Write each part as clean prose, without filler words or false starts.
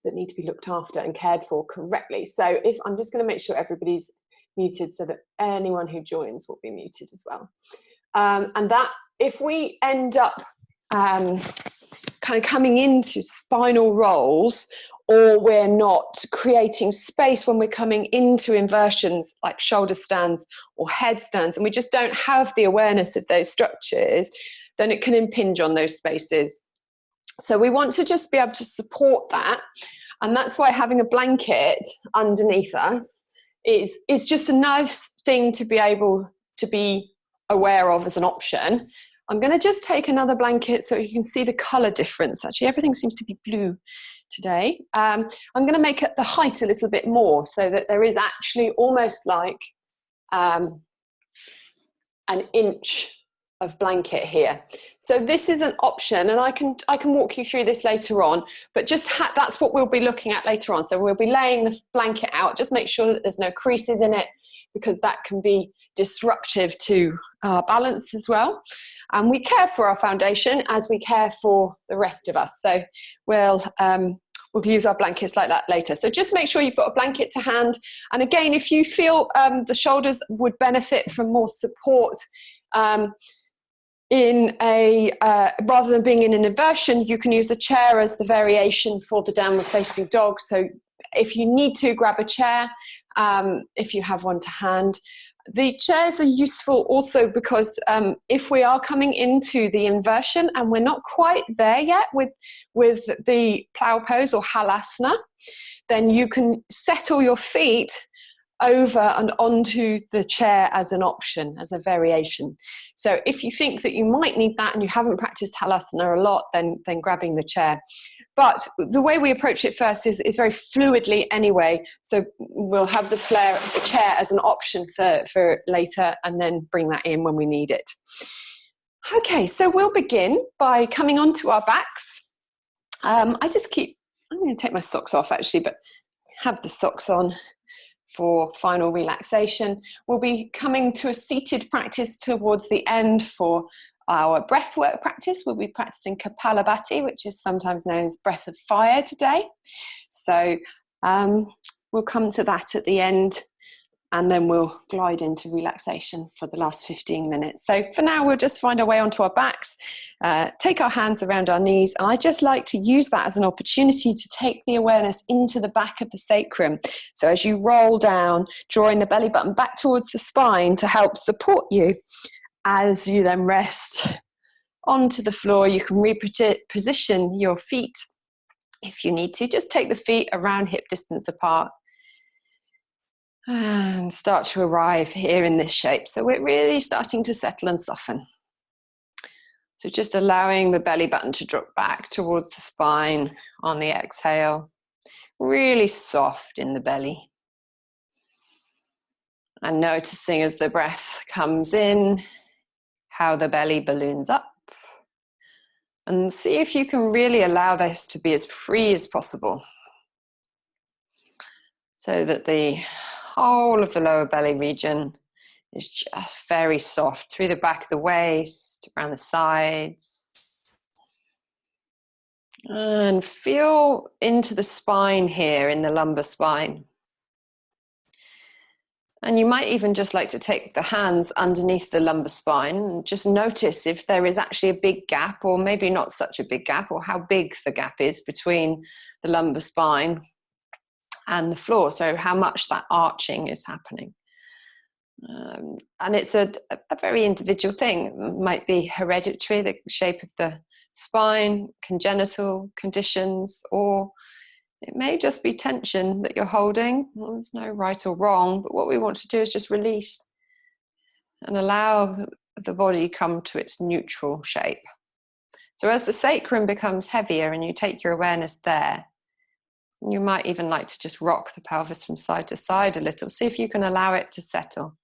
that need to be looked after and cared for correctly. So if I'm just going to make sure everybody's muted so that anyone who joins will be muted as well. And that if we end up kind of coming into spinal rolls, or we're not creating space when we're coming into inversions like shoulder stands or headstands, and we just don't have the awareness of those structures, then it can impinge on those spaces. So we want to just be able to support that. And that's why having a blanket underneath us is just a nice thing to be able to be aware of as an option. I'm going to just take another blanket so you can see the colour difference. Actually, everything seems to be blue today. I'm going to make it the height a little bit more so that there is actually almost like an inch of blanket here. So this is an option, and I can walk you through this later on, but just that's what we'll be looking at later on. So we'll be laying the blanket out, just make sure that there's no creases in it, because that can be disruptive to our balance as well. And we care for our foundation as we care for the rest of us. So we'll use our blankets like that later. So just make sure you've got a blanket to hand. And again, if you feel the shoulders would benefit from more support, in a rather than being in an inversion, you can use a chair as the variation for the downward facing dog. So if you need to, grab a chair if you have one to hand. The chairs are useful also because if we are coming into the inversion and we're not quite there yet with the plow pose or halasana, then you can settle your feet over and onto the chair as an option, as a variation. So if you think that you might need that and you haven't practiced halasana a lot, then grabbing the chair. But the way we approach it first is very fluidly anyway. So we'll have the chair as an option for later, and then bring that in when we need it. Okay, so we'll begin by coming onto our backs. I'm going to take my socks off actually, but have the socks on for final relaxation. We'll be coming to a seated practice towards the end for our breathwork practice. We'll be practicing Kapalabhati, which is sometimes known as breath of fire today. So we'll come to that at the end, and then we'll glide into relaxation for the last 15 minutes. So for now, we'll just find our way onto our backs, take our hands around our knees. And I just like to use that as an opportunity to take the awareness into the back of the sacrum. So as you roll down, drawing the belly button back towards the spine to help support you, as you then rest onto the floor, you can reposition your feet if you need to. Just take the feet around hip distance apart and start to arrive here in this shape. So we're really starting to settle and soften. So just allowing the belly button to drop back towards the spine on the exhale. Really soft in the belly. And noticing as the breath comes in, how the belly balloons up. And see if you can really allow this to be as free as possible, so that the whole of the lower belly region is just very soft through the back of the waist, around the sides. And feel into the spine here, in the lumbar spine. And you might even just like to take the hands underneath the lumbar spine and just notice if there is actually a big gap, or maybe not such a big gap, or how big the gap is between the lumbar spine and the floor. So how much that arching is happening. And it's a very individual thing. It might be hereditary, the shape of the spine, congenital conditions, or it may just be tension that you're holding. Well, there's no right or wrong, but what we want to do is just release and allow the body come to its neutral shape. So as the sacrum becomes heavier and you take your awareness there, you might even like to just rock the pelvis from side to side a little. See if you can allow it to settle,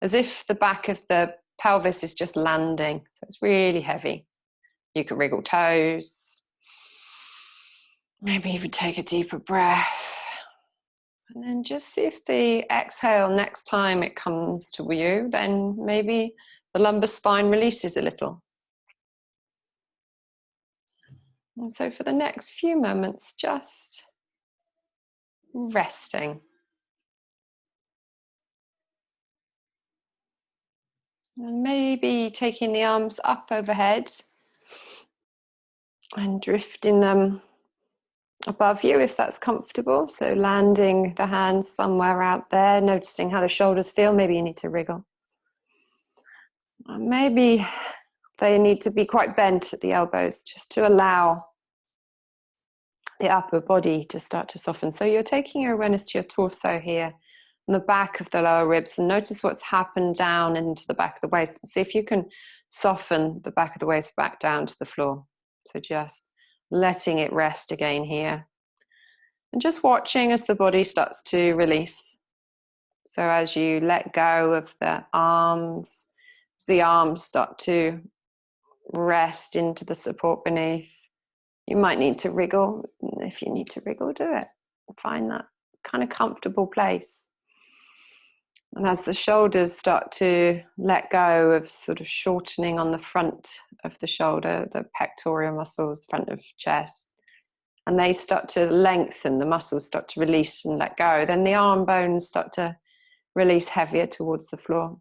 as if the back of the pelvis is just landing. So it's really heavy. You can wriggle toes. Maybe even take a deeper breath. And then just see if the exhale, next time it comes to you, then maybe the lumbar spine releases a little. And so for the next few moments, just resting. And maybe taking the arms up overhead and drifting them above you if that's comfortable. So landing the hands somewhere out there, noticing how the shoulders feel. Maybe you need to wriggle. Maybe they need to be quite bent at the elbows just to allow the upper body to start to soften. So you're taking your awareness to your torso here and the back of the lower ribs, and notice what's happened down into the back of the waist. See if you can soften the back of the waist back down to the floor. So just letting it rest again here. And just watching as the body starts to release. So as you let go of the arms, as the arms start to rest into the support beneath, you might need to wriggle. If you need to wriggle, do it. Find that kind of comfortable place. And as the shoulders start to let go of sort of shortening on the front of the shoulder, the pectoral muscles, front of chest, and they start to lengthen, the muscles start to release and let go, then the arm bones start to release heavier towards the floor.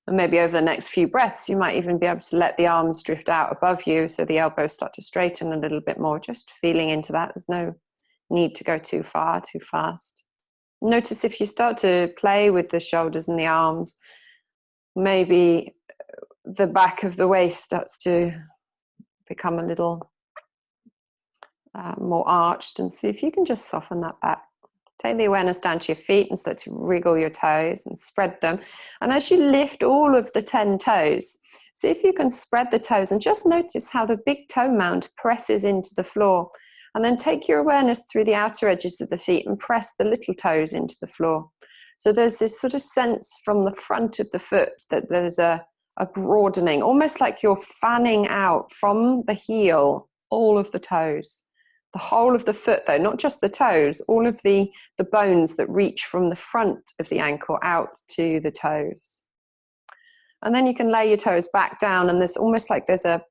And maybe over the next few breaths, you might even be able to let the arms drift out above you so the elbows start to straighten a little bit more, just feeling into that. There's no need to go too far, too fast. Notice if you start to play with the shoulders and the arms, maybe the back of the waist starts to become a little more arched, and see if you can just soften that back. Take the awareness down to your feet and start to wriggle your toes and spread them. And as you lift all of the 10 toes, see if you can spread the toes and just notice how the big toe mound presses into the floor. And then take your awareness through the outer edges of the feet and press the little toes into the floor. So there's this sort of sense from the front of the foot that there's a broadening, almost like you're fanning out from the heel all of the toes. The whole of the foot though, not just the toes, all of the bones that reach from the front of the ankle out to the toes. And then you can lay your toes back down, and there's almost like there's a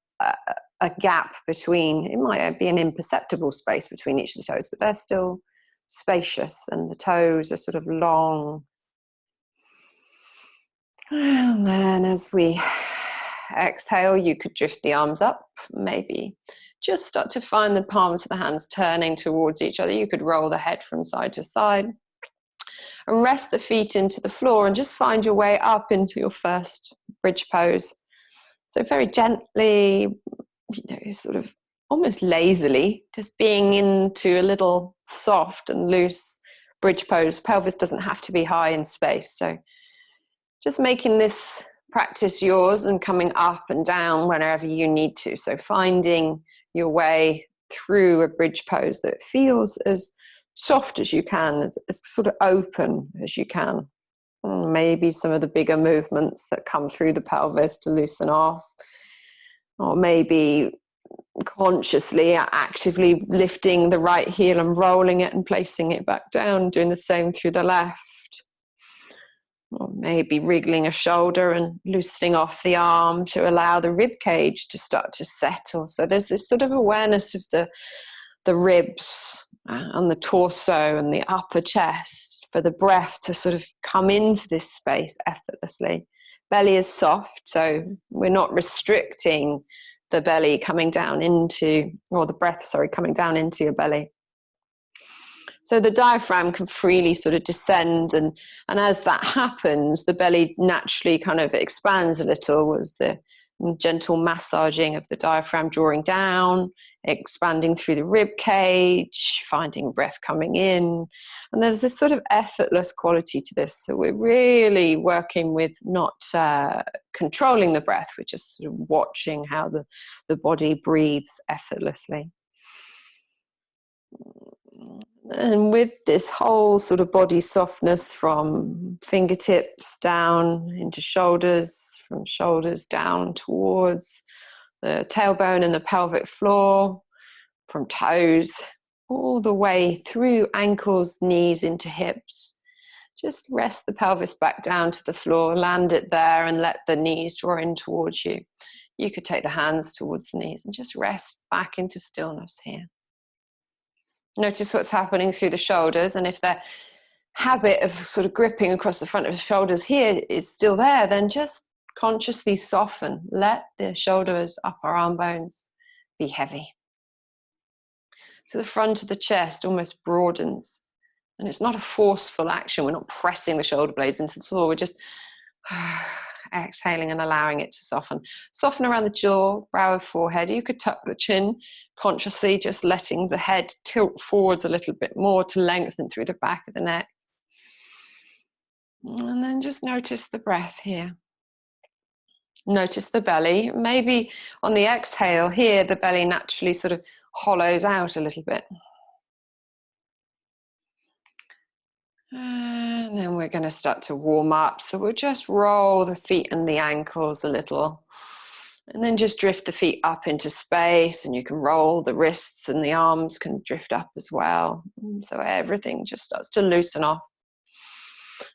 gap between, it might be an imperceptible space between each of the toes, but they're still spacious, and the toes are sort of long. And then as we exhale, you could drift the arms up, maybe just start to find the palms of the hands turning towards each other. You could roll the head from side to side and rest the feet into the floor and just find your way up into your first bridge pose. So very gently, sort of almost lazily, just being into a little soft and loose bridge pose. Pelvis doesn't have to be high in space. So just making this practice yours and coming up and down whenever you need to. So finding your way through a bridge pose that feels as soft as you can, as sort of open as you can. And maybe some of the bigger movements that come through the pelvis to loosen off, or maybe consciously, actively lifting the right heel and rolling it and placing it back down, doing the same through the left. Or maybe wriggling a shoulder and loosening off the arm to allow the rib cage to start to settle. So there's this sort of awareness of the ribs and the torso and the upper chest for the breath to sort of come into this space effortlessly. Belly is soft, so we're not restricting the belly coming down into, or the breath, coming down into your belly. So the diaphragm can freely sort of descend, and as that happens, the belly naturally kind of expands a little as the gentle massaging of the diaphragm, drawing down, expanding through the rib cage, finding breath coming in. And there's this sort of effortless quality to this. So we're really working with not controlling the breath, we're just sort of watching how the body breathes effortlessly. And with this whole sort of body softness from fingertips down into shoulders, from shoulders down towards the tailbone and the pelvic floor, from toes all the way through ankles, knees into hips. Just rest the pelvis back down to the floor, land it there, and let the knees draw in towards you. You could take the hands towards the knees and just rest back into stillness here. Notice what's happening through the shoulders, and if their habit of sort of gripping across the front of the shoulders here is still there, then just consciously soften. Let the shoulders, upper arm bones be heavy. So the front of the chest almost broadens, and it's not a forceful action. We're not pressing the shoulder blades into the floor. We're just exhaling and allowing it to soften. Soften around the jaw, brow and forehead. You could tuck the chin consciously, just letting the head tilt forwards a little bit more to lengthen through the back of the neck. And then just notice the breath here. Notice the belly. Maybe on the exhale here, the belly naturally sort of hollows out a little bit. And then we're going to start to warm up. So we'll just roll the feet and the ankles a little. And then just drift the feet up into space, and you can roll the wrists, and the arms can drift up as well. So everything just starts to loosen off.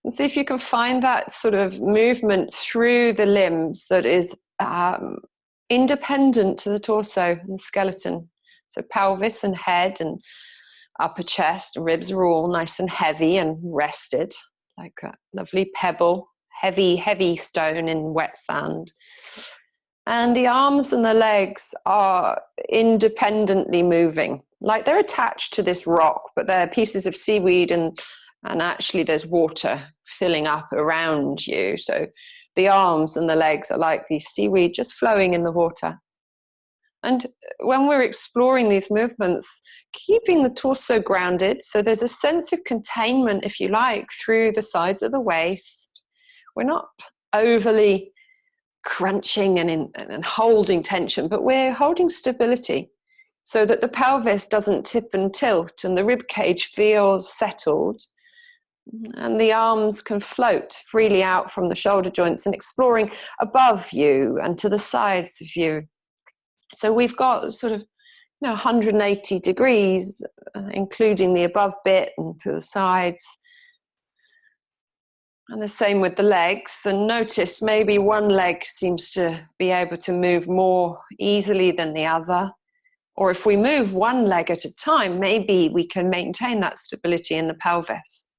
And see if you can find that sort of movement through the limbs that is independent to the torso and skeleton. So pelvis and head and upper chest and ribs are all nice and heavy and rested, like that lovely pebble, heavy stone in wet sand. And the arms and the legs are independently moving, like they're attached to this rock, but they're pieces of seaweed, and actually there's water filling up around you. So the arms and the legs are like the seaweed just flowing in the water. And when we're exploring these movements, keeping the torso grounded, so there's a sense of containment, if you like, through the sides of the waist. We're not overly crunching and holding tension, but we're holding stability so that the pelvis doesn't tip and tilt, and the rib cage feels settled, and the arms can float freely out from the shoulder joints and exploring above you and to the sides of you. So we've got sort of 180 degrees, including the above bit and to the sides. And the same with the legs. And notice maybe one leg seems to be able to move more easily than the other. Or if we move one leg at a time, maybe we can maintain that stability in the pelvis.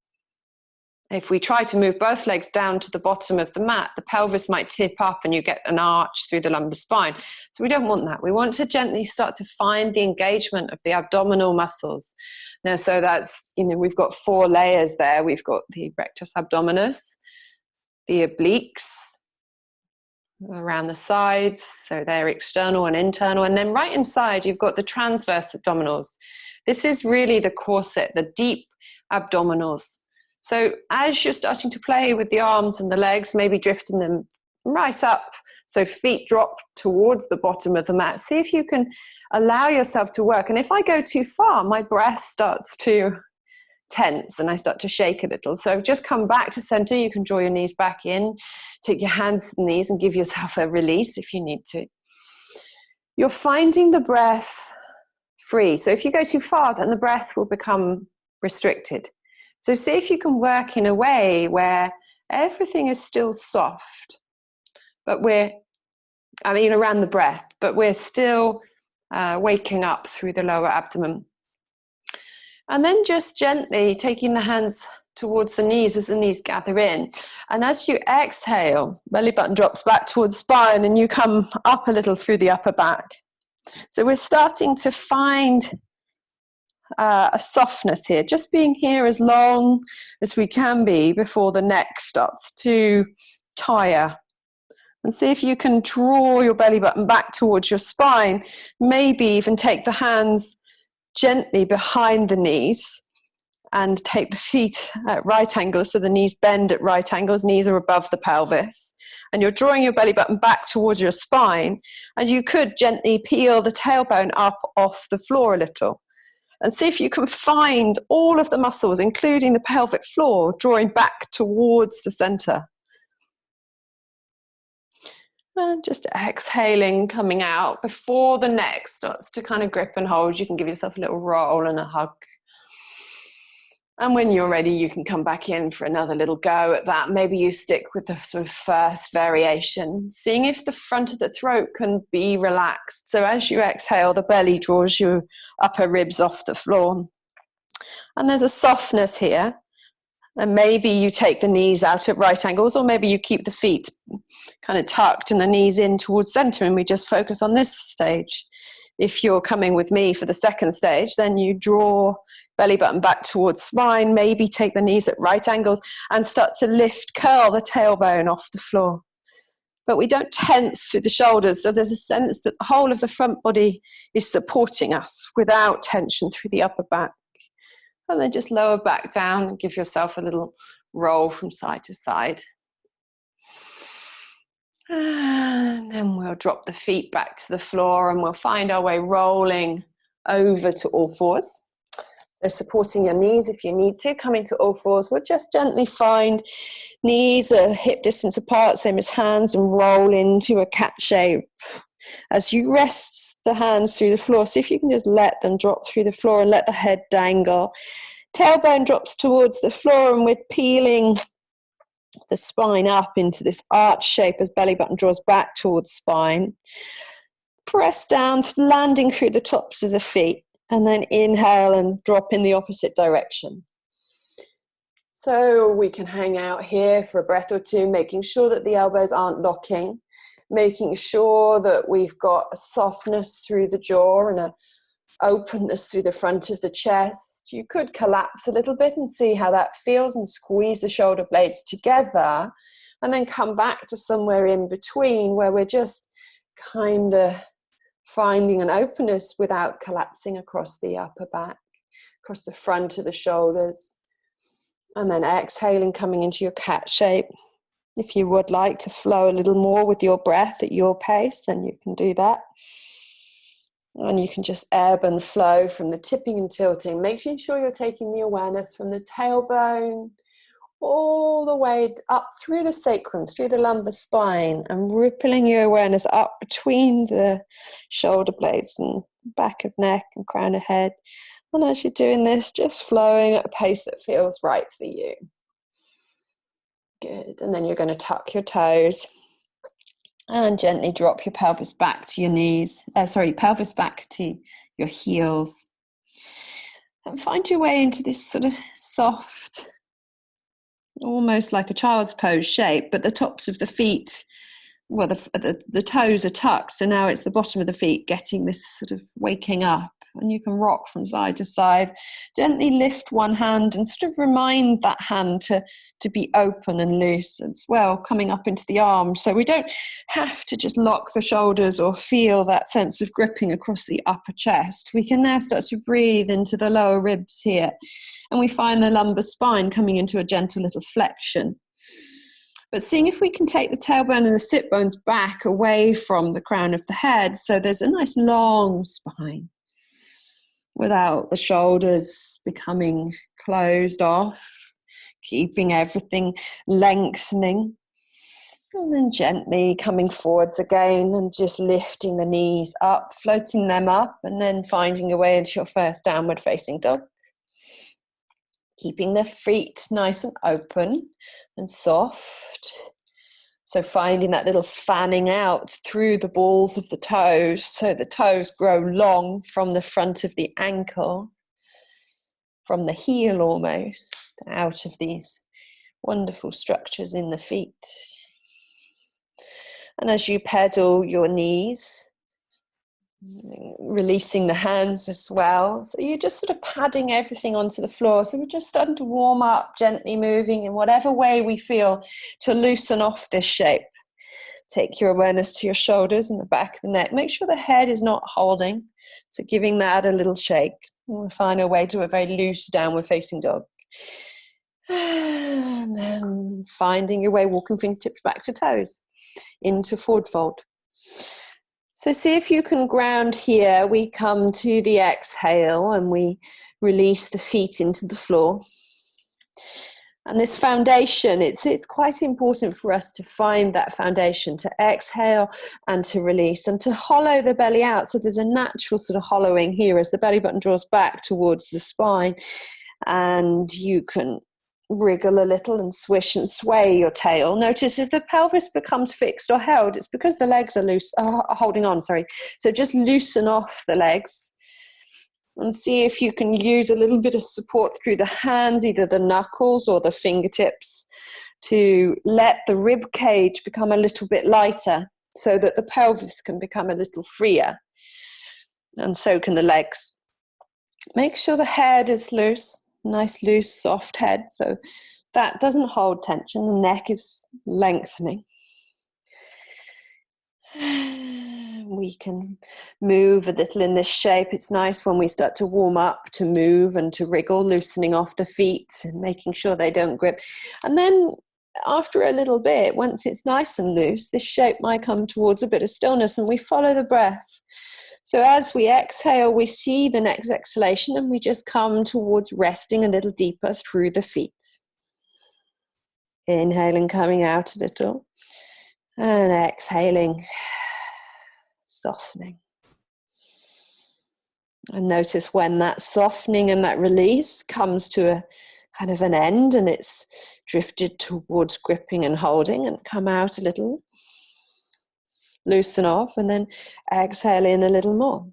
If we try to move both legs down to the bottom of the mat, the pelvis might tip up and you get an arch through the lumbar spine. So we don't want that. We want to gently start to find the engagement of the abdominal muscles. Now, so that's, we've got 4 layers there. We've got the rectus abdominis, the obliques around the sides, so they're external and internal. And then right inside, you've got the transverse abdominals. This is really the corset, the deep abdominals. So as you're starting to play with the arms and the legs, maybe drifting them right up, so feet drop towards the bottom of the mat. See if you can allow yourself to work. And if I go too far, my breath starts to tense and I start to shake a little. So just come back to center. You can draw your knees back in, take your hands to the knees and give yourself a release if you need to. You're finding the breath free. So if you go too far, then the breath will become restricted. So see if you can work in a way where everything is still soft, but around the breath, but we're still waking up through the lower abdomen. And then just gently taking the hands towards the knees as the knees gather in. And as you exhale, belly button drops back towards spine and you come up a little through the upper back. So we're starting to find a softness here, just being here as long as we can be before the neck starts to tire. And see if you can draw your belly button back towards your spine, maybe even take the hands gently behind the knees and take the feet at right angles, so the knees bend at right angles, knees are above the pelvis. And you're drawing your belly button back towards your spine, and you could gently peel the tailbone up off the floor a little. And see if you can find all of the muscles, including the pelvic floor, drawing back towards the center. And just exhaling, coming out before the neck starts to kind of grip and hold. You can give yourself a little roll and a hug. And when you're ready, you can come back in for another little go at that. Maybe you stick with the sort of first variation, seeing if the front of the throat can be relaxed. So as you exhale, the belly draws your upper ribs off the floor. And there's a softness here. And maybe you take the knees out at right angles, or maybe you keep the feet kind of tucked and the knees in towards center, and we just focus on this stage. If you're coming with me for the second stage, then you draw belly button back towards spine, maybe take the knees at right angles and start to curl the tailbone off the floor. But we don't tense through the shoulders, so there's a sense that the whole of the front body is supporting us without tension through the upper back. And then just lower back down and give yourself a little roll from side to side. And then we'll drop the feet back to the floor and we'll find our way rolling over to all fours. So supporting your knees if you need to, coming to all fours. We'll just gently find knees a hip distance apart, same as hands, and roll into a cat shape. As you rest the hands through the floor, see if you can just let them drop through the floor and let the head dangle. Tailbone drops towards the floor and we're peeling the spine up into this arch shape as belly button draws back towards spine. Press down, landing through the tops of the feet, and then inhale and drop in the opposite direction. So we can hang out here for a breath or two, making sure that the elbows aren't locking, making sure that we've got a softness through the jaw and a openness through the front of the chest. You could collapse a little bit and see how that feels and squeeze the shoulder blades together, and then come back to somewhere in between where we're just kind of finding an openness without collapsing across the upper back, across the front of the shoulders. And then exhaling, coming into your cat shape. If you would like to flow a little more with your breath at your pace, then you can do that. And you can just ebb and flow from the tipping and tilting, making sure you're taking the awareness from the tailbone all the way up through the sacrum, through the lumbar spine, and rippling your awareness up between the shoulder blades and back of neck and crown of head. And as you're doing this, just flowing at a pace that feels right for you. Good. And then you're going to tuck your toes and gently drop your pelvis back to your knees. Pelvis back to your heels. And find your way into this sort of soft, almost like a child's pose shape, but the tops of the feet, well, the toes are tucked, so now it's the bottom of the feet getting this sort of waking up, and you can rock from side to side. Gently lift one hand and sort of remind that hand to be open and loose as well, coming up into the arms. So we don't have to just lock the shoulders or feel that sense of gripping across the upper chest. We can now start to breathe into the lower ribs here, and we find the lumbar spine coming into a gentle little flexion. But seeing if we can take the tailbone and the sit bones back away from the crown of the head, so there's a nice long spine without the shoulders becoming closed off, keeping everything lengthening. And then gently coming forwards again and just lifting the knees up, floating them up, and then finding your way into your first downward facing dog. Keeping the feet nice and open and soft. So finding that little fanning out through the balls of the toes, so the toes grow long from the front of the ankle, from the heel almost, out of these wonderful structures in the feet. And as you pedal your knees, releasing the hands as well. So you're just sort of padding everything onto the floor. So we're just starting to warm up, gently moving in whatever way we feel to loosen off this shape. Take your awareness to your shoulders and the back of the neck. Make sure the head is not holding. So giving that a little shake. And we'll find our way to a very loose downward facing dog. And then finding your way, walking fingertips back to toes into forward fold. So see if you can ground here. We come to the exhale and we release the feet into the floor. And this foundation, it's quite important for us to find that foundation, to exhale and to release and to hollow the belly out. So there's a natural sort of hollowing here as the belly button draws back towards the spine. And you can wriggle a little and swish and sway your tail. Notice if the pelvis becomes fixed or held, it's because the legs are loose, holding on, sorry. So just loosen off the legs And see if you can use a little bit of support through the hands, either the knuckles or the fingertips, to let the rib cage become a little bit lighter so that the pelvis can become a little freer. And so can the legs. Make sure the head is loose, nice loose soft head, so that doesn't hold tension. The neck is lengthening. We can move a little in this shape. It's nice when we start to warm up, to move and to wriggle, loosening off the feet and making sure they don't grip. And then after a little bit, once it's nice and loose, this shape might come towards a bit of stillness, and we follow the breath. So as we exhale, we see the next exhalation, and we just come towards resting a little deeper through the feet. Inhaling, coming out a little, and exhaling, softening. And notice when that softening and that release comes to a kind of an end, and it's drifted towards gripping and holding, and come out a little. Loosen off, and then exhale in a little more.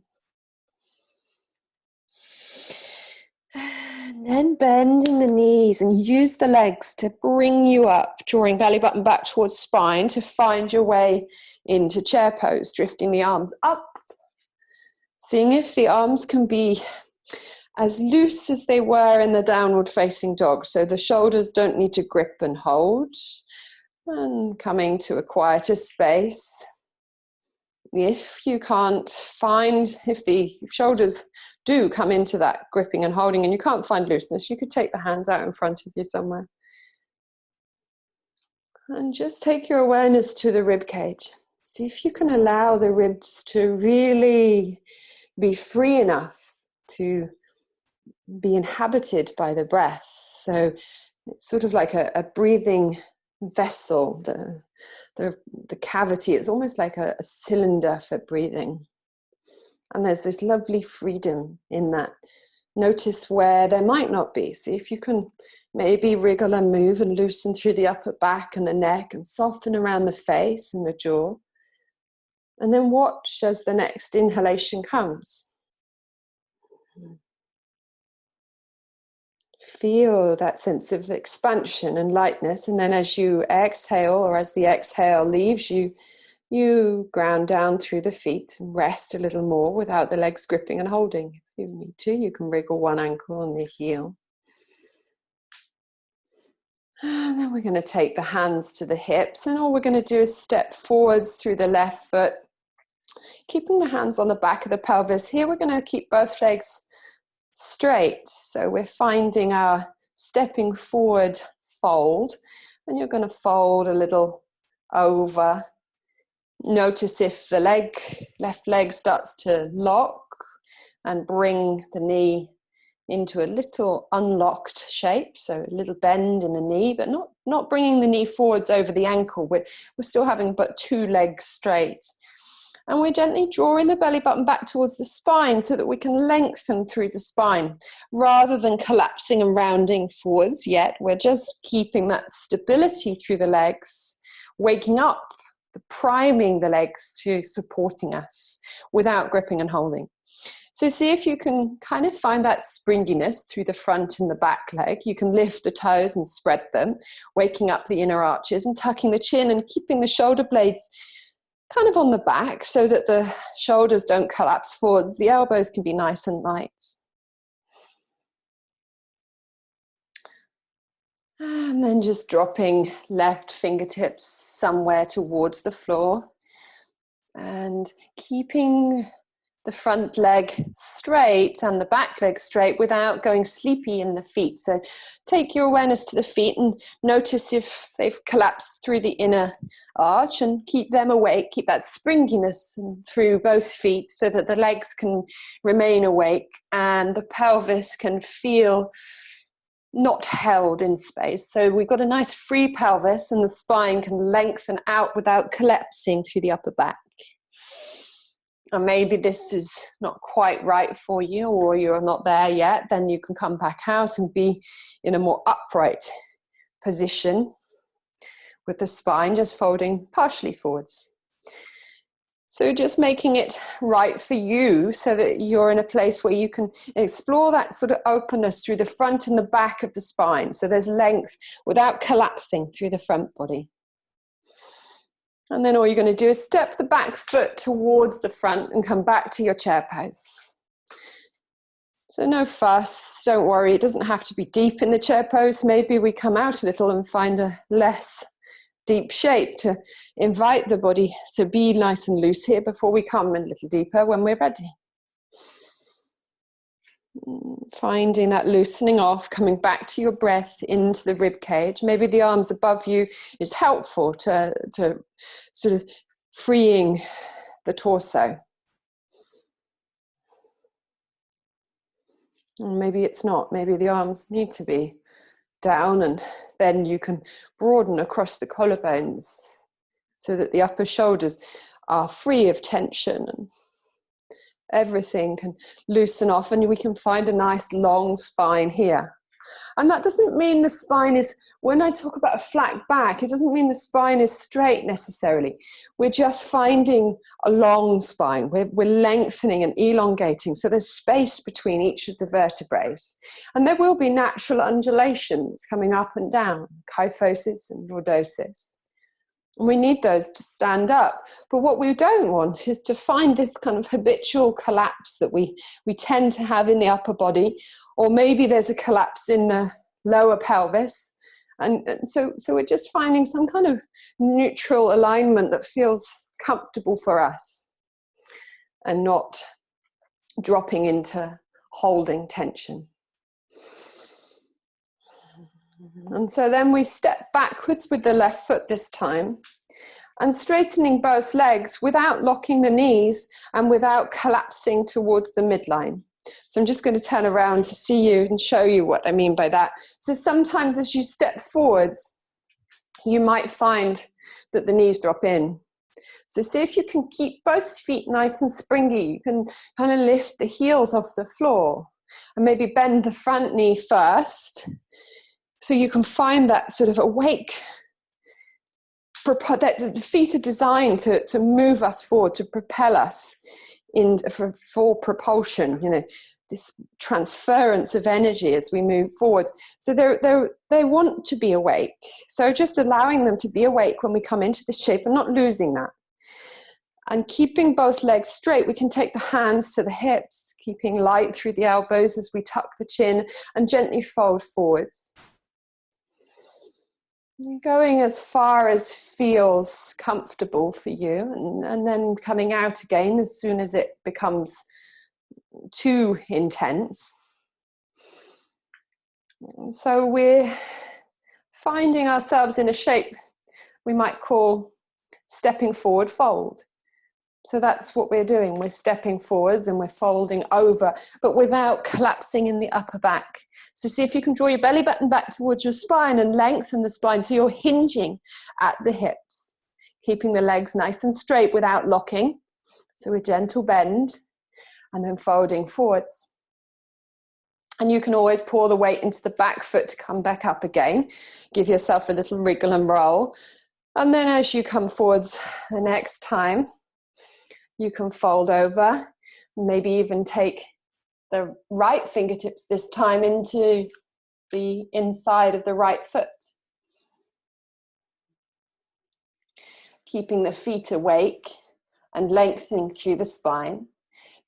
And then bending the knees, and use the legs to bring you up, drawing belly button back towards spine to find your way into chair pose, drifting the arms up, seeing if the arms can be as loose as they were in the downward facing dog, so the shoulders don't need to grip and hold, and coming to a quieter space. If you can't find, if the shoulders do come into that gripping and holding and you can't find looseness, you could take the hands out in front of you somewhere. And just take your awareness to the rib cage. See if you can allow the ribs to really be free enough to be inhabited by the breath. So it's sort of like a breathing vessel. The cavity is almost like a cylinder for breathing. And there's this lovely freedom in that. Notice where there might not be. See if you can maybe wriggle and move and loosen through the upper back and the neck, and soften around the face and the jaw. And then watch as the next inhalation comes. Feel that sense of expansion and lightness, and then as you exhale, or as the exhale leaves you, you ground down through the feet and rest a little more without the legs gripping and holding. If you need to, you can wriggle one ankle on the heel. And then we're going to take the hands to the hips, and all we're going to do is step forwards through the left foot, keeping the hands on the back of the pelvis. Here we're going to keep both legs straight, so we're finding our stepping forward fold, and you're going to fold a little over. Notice if the left leg starts to lock, and bring the knee into a little unlocked shape, so a little bend in the knee, but not bringing the knee forwards over the ankle. We're still having but two legs straight. And we're gently drawing the belly button back towards the spine so that we can lengthen through the spine rather than collapsing and rounding forwards yet. We're just keeping that stability through the legs, waking up, priming the legs to supporting us without gripping and holding. So see if you can kind of find that springiness through the front and the back leg. You can lift the toes and spread them, waking up the inner arches and tucking the chin and keeping the shoulder blades kind of on the back so that the shoulders don't collapse forwards. The elbows can be nice and light. And then just dropping left fingertips somewhere towards the floor and keeping the front leg straight and the back leg straight without going sleepy in the feet. So take your awareness to the feet and notice if they've collapsed through the inner arch, and keep them awake. Keep that springiness through both feet so that the legs can remain awake and the pelvis can feel not held in space. So we've got a nice free pelvis and the spine can lengthen out without collapsing through the upper back. And maybe this is not quite right for you, or you're not there yet, then you can come back out and be in a more upright position with the spine just folding partially forwards. So just making it right for you so that you're in a place where you can explore that sort of openness through the front and the back of the spine. So there's length without collapsing through the front body. And then all you're going to do is step the back foot towards the front and come back to your chair pose. So no fuss, don't worry, it doesn't have to be deep in the chair pose. Maybe we come out a little and find a less deep shape to invite the body to be nice and loose here before we come a little deeper when we're ready. Finding that loosening off, coming back to your breath into the rib cage. Maybe the arms above you is helpful to sort of freeing the torso. And maybe it's not. Maybe the arms need to be down, and then you can broaden across the collarbones so that the upper shoulders are free of tension and everything can loosen off, and we can find a nice long spine here. And that doesn't mean the spine is, when I talk about a flat back, it doesn't mean the spine is straight necessarily. We're just finding a long spine. We're lengthening and elongating. So there's space between each of the vertebrae. And there will be natural undulations coming up and down, kyphosis and lordosis. And we need those to stand up. But what we don't want is to find this kind of habitual collapse that we tend to have in the upper body, or maybe there's a collapse in the lower pelvis. And so we're just finding some kind of neutral alignment that feels comfortable for us and not dropping into holding tension. And so then we step backwards with the left foot this time and straightening both legs without locking the knees and without collapsing towards the midline. So I'm just going to turn around to see you and show you what I mean by that. So sometimes as you step forwards, you might find that the knees drop in. So see if you can keep both feet nice and springy. You can kind of lift the heels off the floor and maybe bend the front knee first. So you can find that sort of awake, that the feet are designed to move us forward, to propel us for propulsion, you know, this transference of energy as we move forward. So they want to be awake. So just allowing them to be awake when we come into this shape and not losing that. And keeping both legs straight, we can take the hands to the hips, keeping light through the elbows as we tuck the chin and gently fold forwards. Going as far as feels comfortable for you, and then coming out again as soon as it becomes too intense. So we're finding ourselves in a shape we might call stepping forward fold. So that's what we're doing. We're stepping forwards and we're folding over, but without collapsing in the upper back. So see if you can draw your belly button back towards your spine and lengthen the spine so you're hinging at the hips, keeping the legs nice and straight without locking. So a gentle bend and then folding forwards. And you can always pour the weight into the back foot to come back up again. Give yourself a little wriggle and roll. And then as you come forwards the next time, you can fold over, maybe even take the right fingertips this time into the inside of the right foot. Keeping the feet awake and lengthening through the spine,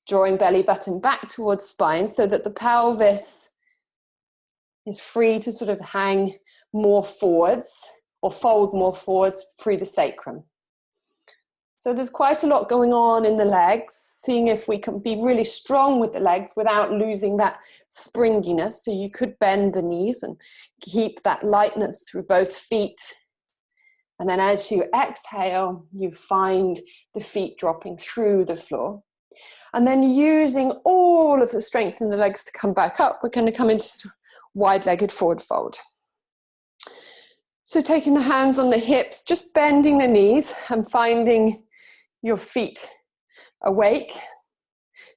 drawing belly button back towards spine so that the pelvis is free to sort of hang more forwards or fold more forwards through the sacrum. So there's quite a lot going on in the legs, seeing if we can be really strong with the legs without losing that springiness. So you could bend the knees and keep that lightness through both feet. And then as you exhale, you find the feet dropping through the floor. And then using all of the strength in the legs to come back up, we're going to come into wide-legged forward fold. So taking the hands on the hips, just bending the knees and finding your feet awake.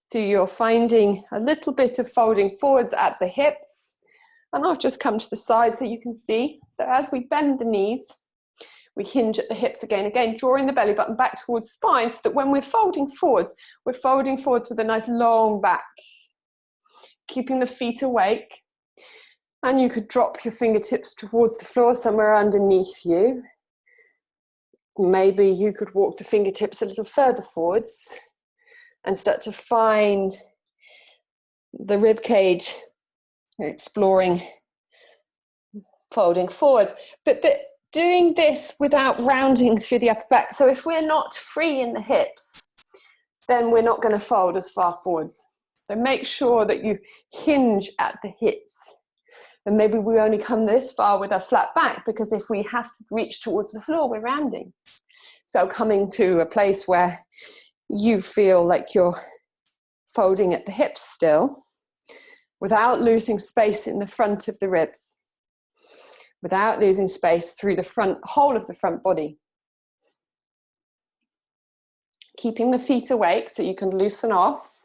So you're finding a little bit of folding forwards at the hips. And I'll just come to the side so you can see. So as we bend the knees, We hinge at the hips again, drawing the belly button back towards spine so that when we're folding forwards with a nice long back. Keeping the feet awake. And you could drop your fingertips towards the floor somewhere underneath you. Maybe you could walk the fingertips a little further forwards and start to find the rib cage, exploring folding forwards. But doing this without rounding through the upper back. So if we're not free in the hips, then we're not going to fold as far forwards. So make sure that you hinge at the hips. And maybe we only come this far with a flat back, because if we have to reach towards the floor, we're rounding. So coming to a place where you feel like you're folding at the hips still, without losing space in the front of the ribs, without losing space through the whole of the front body. Keeping the feet awake so you can loosen off.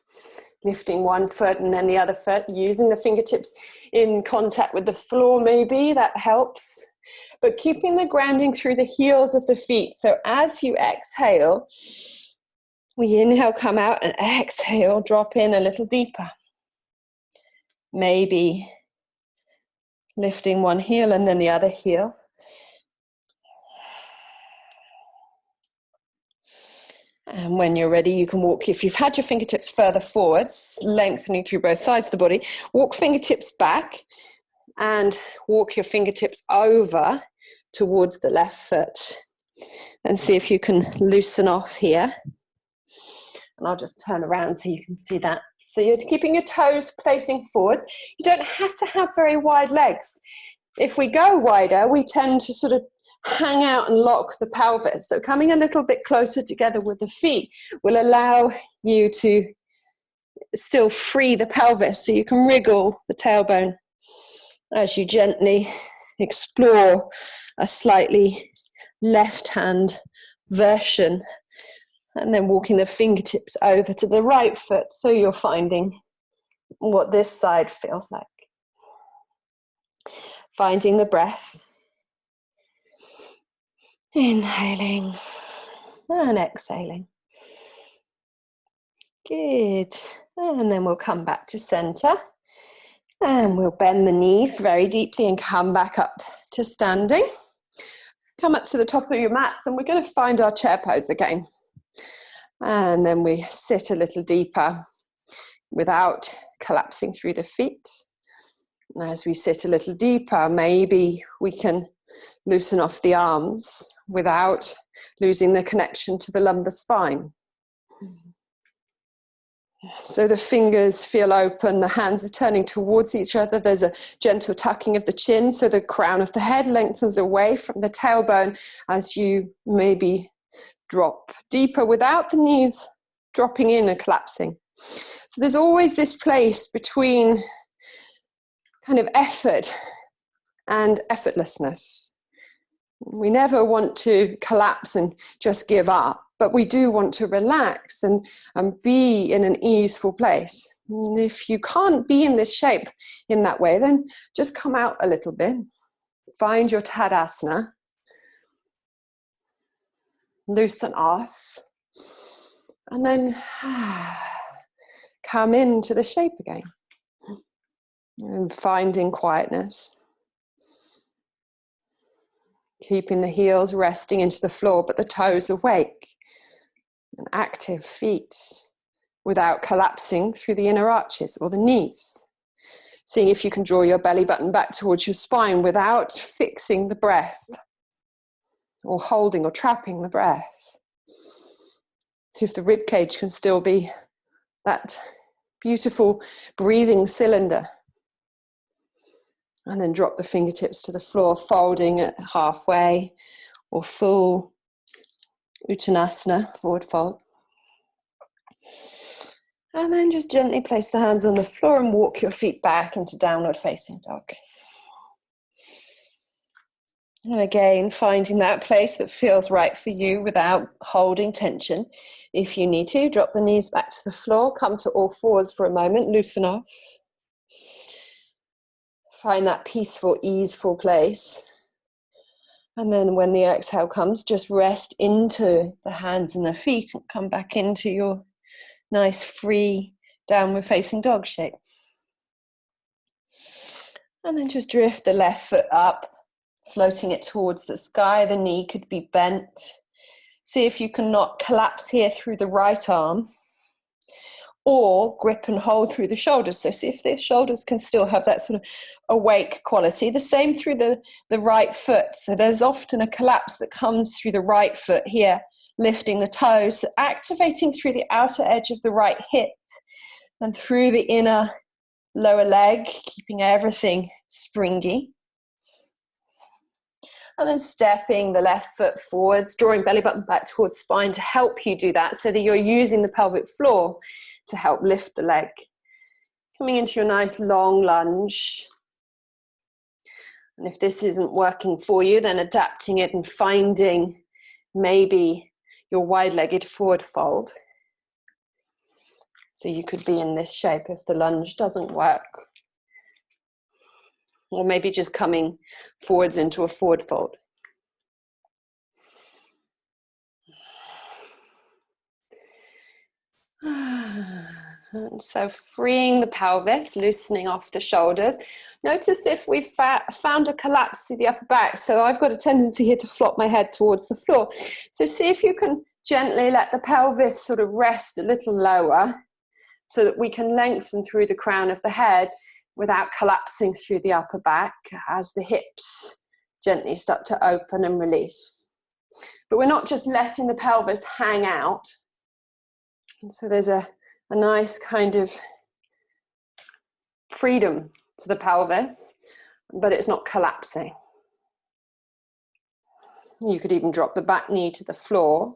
Lifting one foot and then the other foot, using the fingertips in contact with the floor, maybe that helps. But keeping the grounding through the heels of the feet. So as you exhale, we inhale, come out, and exhale, drop in a little deeper. Maybe lifting one heel and then the other heel. And when you're ready, you can walk, if you've had your fingertips further forwards, lengthening through both sides of the body, walk fingertips back and walk your fingertips over towards the left foot. And see if you can loosen off here. And I'll just turn around so you can see that. So you're keeping your toes facing forward. You don't have to have very wide legs. If we go wider, we tend to sort of hang out and lock the pelvis. So coming a little bit closer together with the feet will allow you to still free the pelvis, so you can wriggle the tailbone as you gently explore a slightly left hand version, and then walking the fingertips over to the right foot so you're finding what this side feels like. Finding the breath. Inhaling and exhaling. Good. And then we'll come back to center. And we'll bend the knees very deeply and come back up to standing. Come up to the top of your mats, and we're going to find our chair pose again. And then we sit a little deeper without collapsing through the feet. And as we sit a little deeper, maybe we can loosen off the arms without losing the connection to the lumbar spine. So the fingers feel open, the hands are turning towards each other. There's a gentle tucking of the chin, so the crown of the head lengthens away from the tailbone as you maybe drop deeper without the knees dropping in and collapsing. So there's always this place between kind of effort and effortlessness. We never want to collapse and just give up, but we do want to relax and be in an easeful place. And if you can't be in this shape in that way, then just come out a little bit. Find your Tadasana. Loosen off. And then come into the shape again. And finding quietness. Keeping the heels resting into the floor, but the toes awake. And active feet without collapsing through the inner arches or the knees. Seeing if you can draw your belly button back towards your spine without fixing the breath or holding or trapping the breath. See if the rib cage can still be that beautiful breathing cylinder. And then drop the fingertips to the floor, folding at halfway or full Uttanasana, forward fold. And then just gently place the hands on the floor and walk your feet back into downward facing dog. And again, finding that place that feels right for you without holding tension. If you need to, drop the knees back to the floor, come to all fours for a moment, loosen off. Find that peaceful, easeful place. And then when the exhale comes, just rest into the hands and the feet and come back into your nice free downward facing dog shape. And then just drift the left foot up, floating it towards the sky. The knee could be bent. See if you can not collapse here through the right arm, or grip and hold through the shoulders. So see if the shoulders can still have that sort of awake quality. The same through the right foot. So there's often a collapse that comes through the right foot here, lifting the toes, so activating through the outer edge of the right hip and through the inner lower leg, keeping everything springy. And then stepping the left foot forwards, drawing belly button back towards spine to help you do that, so that you're using the pelvic floor to help lift the leg. Coming into your nice long lunge. And if this isn't working for you, then adapting it and finding maybe your wide-legged forward fold. So you could be in this shape if the lunge doesn't work. Or maybe just coming forwards into a forward fold. And so freeing the pelvis, loosening off the shoulders. Notice if we've found a collapse through the upper back. So I've got a tendency here to flop my head towards the floor. So see if you can gently let the pelvis sort of rest a little lower so that we can lengthen through the crown of the head without collapsing through the upper back as the hips gently start to open and release. But we're not just letting the pelvis hang out. And so there's a nice kind of freedom to the pelvis, but it's not collapsing. You could even drop the back knee to the floor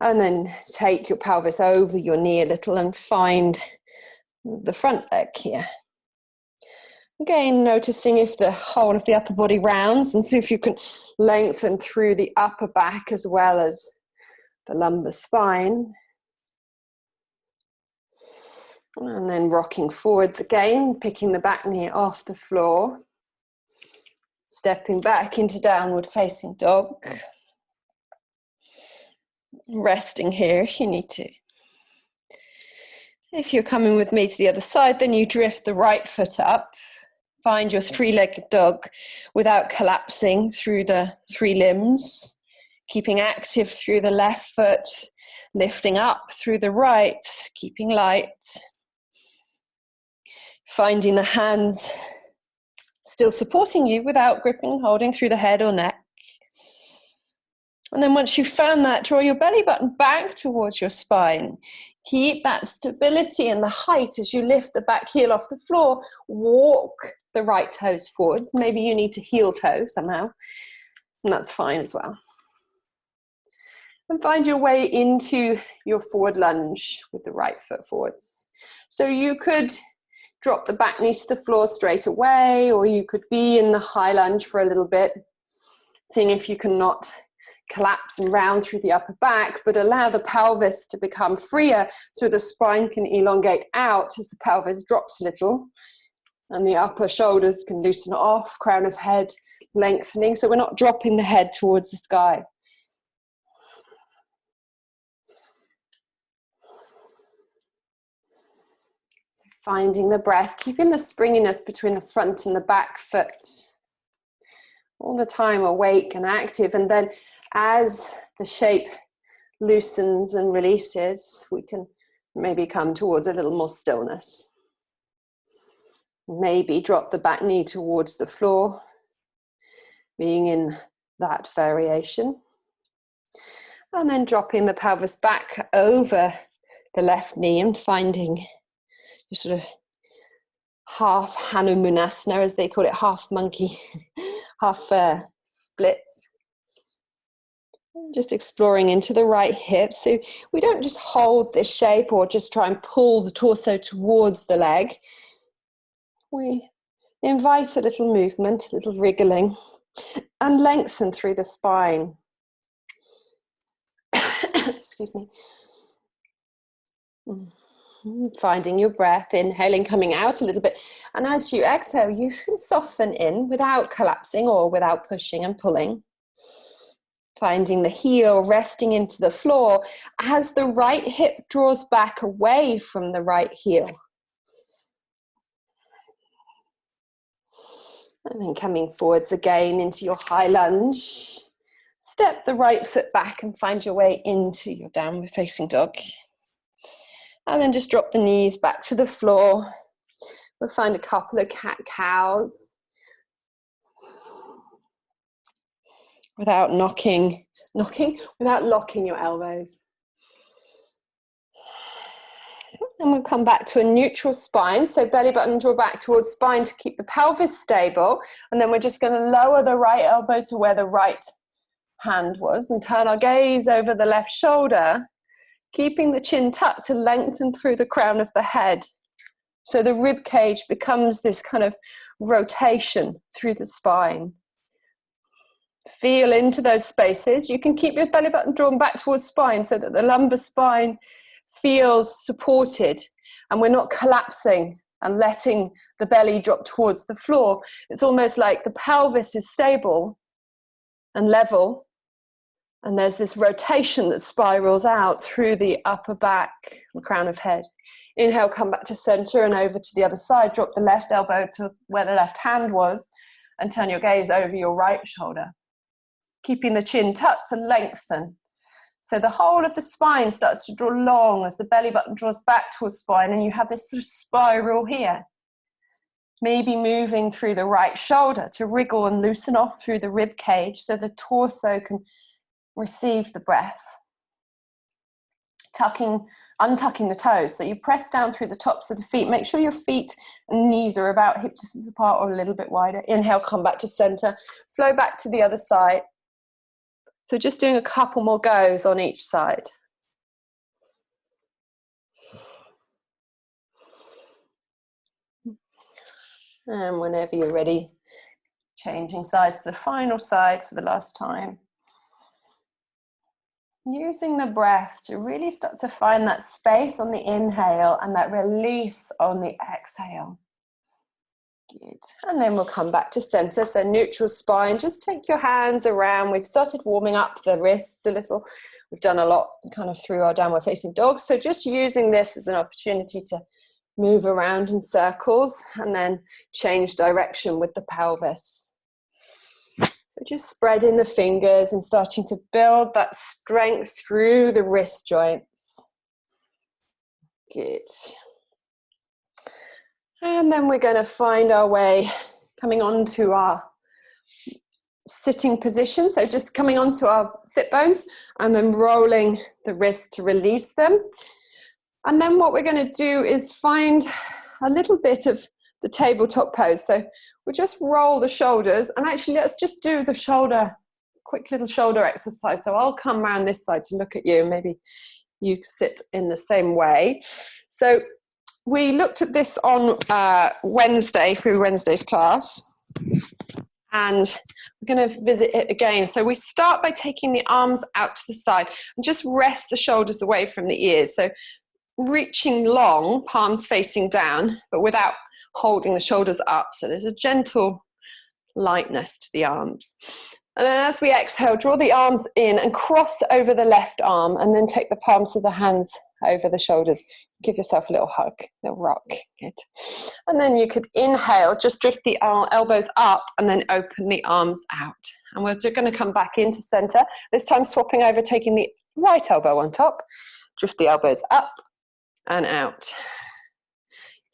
and then take your pelvis over your knee a little and find the front leg here. Again, noticing if the whole of the upper body rounds, and see if you can lengthen through the upper back as well as the lumbar spine. And then rocking forwards again, picking the back knee off the floor. Stepping back into downward facing dog. Resting here if you need to. If you're coming with me to the other side, then you drift the right foot up. Find your three-legged dog without collapsing through the three limbs. Keeping active through the left foot. Lifting up through the right, keeping light. Finding the hands still supporting you without gripping and holding through the head or neck. And then once you've found that, draw your belly button back towards your spine. Keep that stability and the height as you lift the back heel off the floor. Walk the right toes forwards. Maybe you need to heel toe somehow, and that's fine as well. And find your way into your forward lunge with the right foot forwards. So you could drop the back knee to the floor straight away, or you could be in the high lunge for a little bit, seeing if you can not collapse and round through the upper back, but allow the pelvis to become freer so the spine can elongate out as the pelvis drops a little, and the upper shoulders can loosen off, crown of head lengthening, so we're not dropping the head towards the sky. Finding the breath, keeping the springiness between the front and the back foot. All the time awake and active. And then as the shape loosens and releases, we can maybe come towards a little more stillness. Maybe drop the back knee towards the floor, being in that variation. And then dropping the pelvis back over the left knee and finding your sort of half Hanumanasana, as they call it, half monkey, half splits. Just exploring into the right hip. So we don't just hold this shape or just try and pull the torso towards the leg. We invite a little movement, a little wriggling, and lengthen through the spine. Excuse me. Finding your breath, inhaling, coming out a little bit. And as you exhale, you can soften in without collapsing or without pushing and pulling. Finding the heel resting into the floor as the right hip draws back away from the right heel. And then coming forwards again into your high lunge. Step the right foot back and find your way into your downward facing dog. And then just drop the knees back to the floor. We'll find a couple of cat-cows. Without without locking your elbows. And we'll come back to a neutral spine. So belly button, draw back towards spine to keep the pelvis stable. And then we're just going to lower the right elbow to where the right hand was and turn our gaze over the left shoulder, keeping the chin tucked to lengthen through the crown of the head. So the rib cage becomes this kind of rotation through the spine. Feel into those spaces. You can keep your belly button drawn back towards spine so that the lumbar spine feels supported and we're not collapsing and letting the belly drop towards the floor. It's almost like the pelvis is stable and level, and there's this rotation that spirals out through the upper back, the crown of head. Inhale, come back to center and over to the other side. Drop the left elbow to where the left hand was and turn your gaze over your right shoulder. Keeping the chin tucked to lengthen. So the whole of the spine starts to draw long as the belly button draws back towards spine, and you have this sort of spiral here. Maybe moving through the right shoulder to wriggle and loosen off through the rib cage so the torso can receive the breath. Untucking the toes. So you press down through the tops of the feet. Make sure your feet and knees are about hip distance apart or a little bit wider. Inhale, come back to center. Flow back to the other side. So just doing a couple more goes on each side. And whenever you're ready, changing sides to the final side for the last time. Using the breath to really start to find that space on the inhale and that release on the exhale. Good. And then we'll come back to center. So neutral spine, just take your hands around. We've started warming up the wrists a little. We've done a lot kind of through our downward facing dog. So just using this as an opportunity to move around in circles and then change direction with the pelvis. So just spreading the fingers and starting to build that strength through the wrist joints. Good. And then we're going to find our way coming onto our sitting position. So just coming onto our sit bones and then rolling the wrists to release them. And then what we're going to do is find a little bit of the tabletop pose. So we'll just roll the shoulders, and actually let's just do the quick little shoulder exercise. So I'll come around this side to look at you. Maybe you sit in the same way. So we looked at this on Wednesday through Wednesday's class, and we're going to visit it again. So we start by taking the arms out to the side and just rest the shoulders away from the ears. So reaching long, palms facing down, but without holding the shoulders up. So there's a gentle lightness to the arms. And then as we exhale, draw the arms in and cross over the left arm, and then take the palms of the hands over the shoulders. Give yourself a little hug, a little rock. Good. And then you could inhale, just drift the elbows up and then open the arms out. And we're just going to come back into center, this time swapping over, taking the right elbow on top, drift the elbows up and out.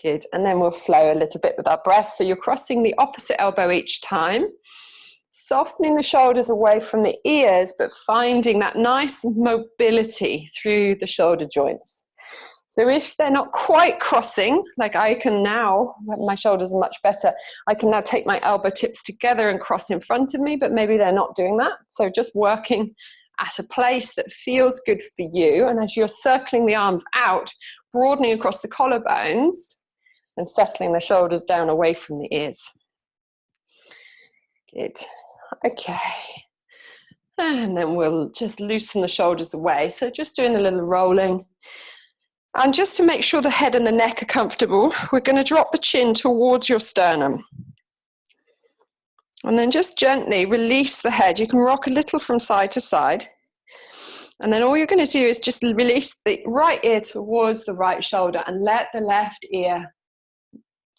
Good. And then we'll flow a little bit with our breath. So you're crossing the opposite elbow each time, softening the shoulders away from the ears, but finding that nice mobility through the shoulder joints. So if they're not quite crossing, like I can now, my shoulders are much better, I can now take my elbow tips together and cross in front of me, but maybe they're not doing that. So just working at a place that feels good for you. And as you're circling the arms out, broadening across the collarbones and settling the shoulders down away from the ears. Good. Okay. And then we'll just loosen the shoulders away. So just doing a little rolling. And just to make sure the head and the neck are comfortable, we're going to drop the chin towards your sternum. And then just gently release the head. You can rock a little from side to side. And then all you're going to do is just release the right ear towards the right shoulder and let the left ear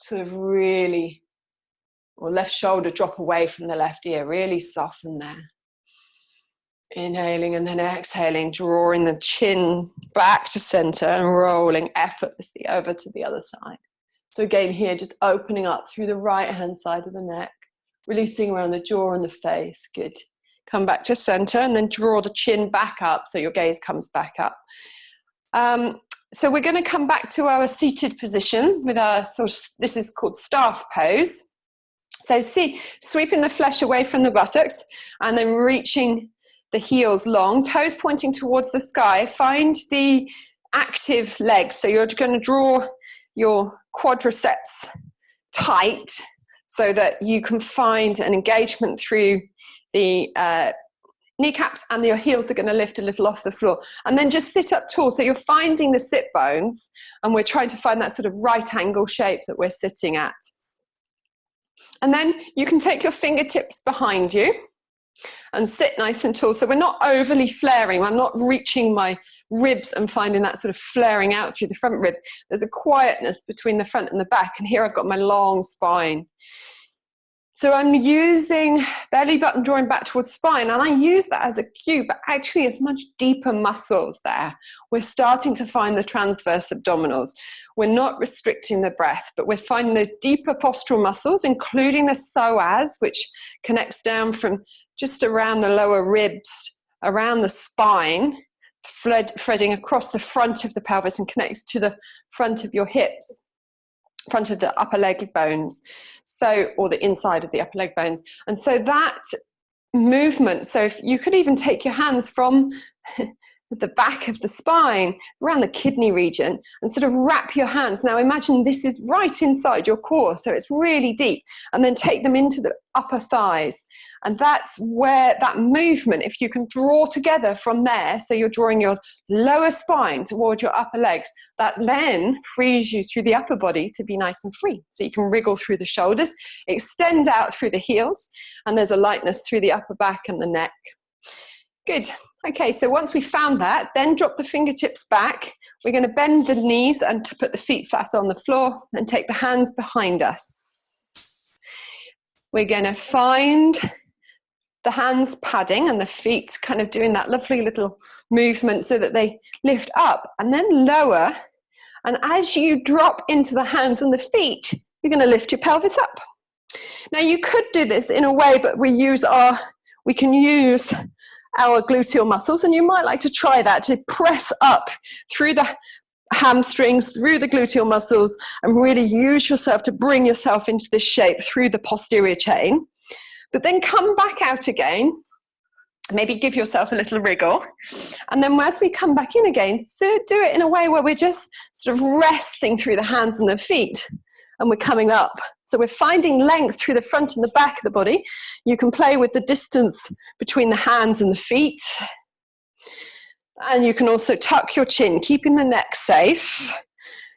sort of really, or left shoulder drop away from the left ear, really soften there. Inhaling and then exhaling, drawing the chin back to center and rolling effortlessly over to the other side. So again here, just opening up through the right hand side of the neck, releasing around the jaw and the face. Good. Come back to center and then draw the chin back up so your gaze comes back up. So we're going to come back to our seated position with our this is called staff pose. So sweeping the flesh away from the buttocks and then reaching the heels long, toes pointing towards the sky. Find the active legs. So you're going to draw your quadriceps tight so that you can find an engagement through the kneecaps, and your heels are going to lift a little off the floor. And then just sit up tall. So you're finding the sit bones, and we're trying to find that sort of right angle shape that we're sitting at. And then you can take your fingertips behind you and sit nice and tall. So we're not overly flaring. I'm not reaching my ribs and finding that sort of flaring out through the front ribs. There's a quietness between the front and the back. And here I've got my long spine. So I'm using belly button drawing back towards spine, and I use that as a cue, but actually it's much deeper muscles there. We're starting to find the transverse abdominals. We're not restricting the breath, but we're finding those deeper postural muscles, including the psoas, which connects down from just around the lower ribs, around the spine, threading across the front of the pelvis and connects to the front of your hips, front of the upper leg bones, or the inside of the upper leg bones. And so that movement, so if you could even take your hands from the back of the spine around the kidney region and sort of wrap your hands. Now imagine this is right inside your core, so it's really deep, and then take them into the upper thighs. And that's where that movement, if you can draw together from there, so you're drawing your lower spine toward your upper legs, that then frees you through the upper body to be nice and free. So you can wriggle through the shoulders, extend out through the heels, and there's a lightness through the upper back and the neck. Good. Okay, so once we found that, then drop the fingertips back. We're going to bend the knees and to put the feet flat on the floor and take the hands behind us. We're going to find the hands padding and the feet kind of doing that lovely little movement so that they lift up and then lower. And as you drop into the hands and the feet, you're going to lift your pelvis up. Now you could do this in a way, but we can use our gluteal muscles, and you might like to try that, to press up through the hamstrings, through the gluteal muscles, and really use yourself to bring yourself into this shape through the posterior chain. But then come back out again, maybe give yourself a little wriggle, and then as we come back in again, so do it in a way where we're just sort of resting through the hands and the feet, and we're coming up. So we're finding length through the front and the back of the body. You can play with the distance between the hands and the feet. And you can also tuck your chin, keeping the neck safe.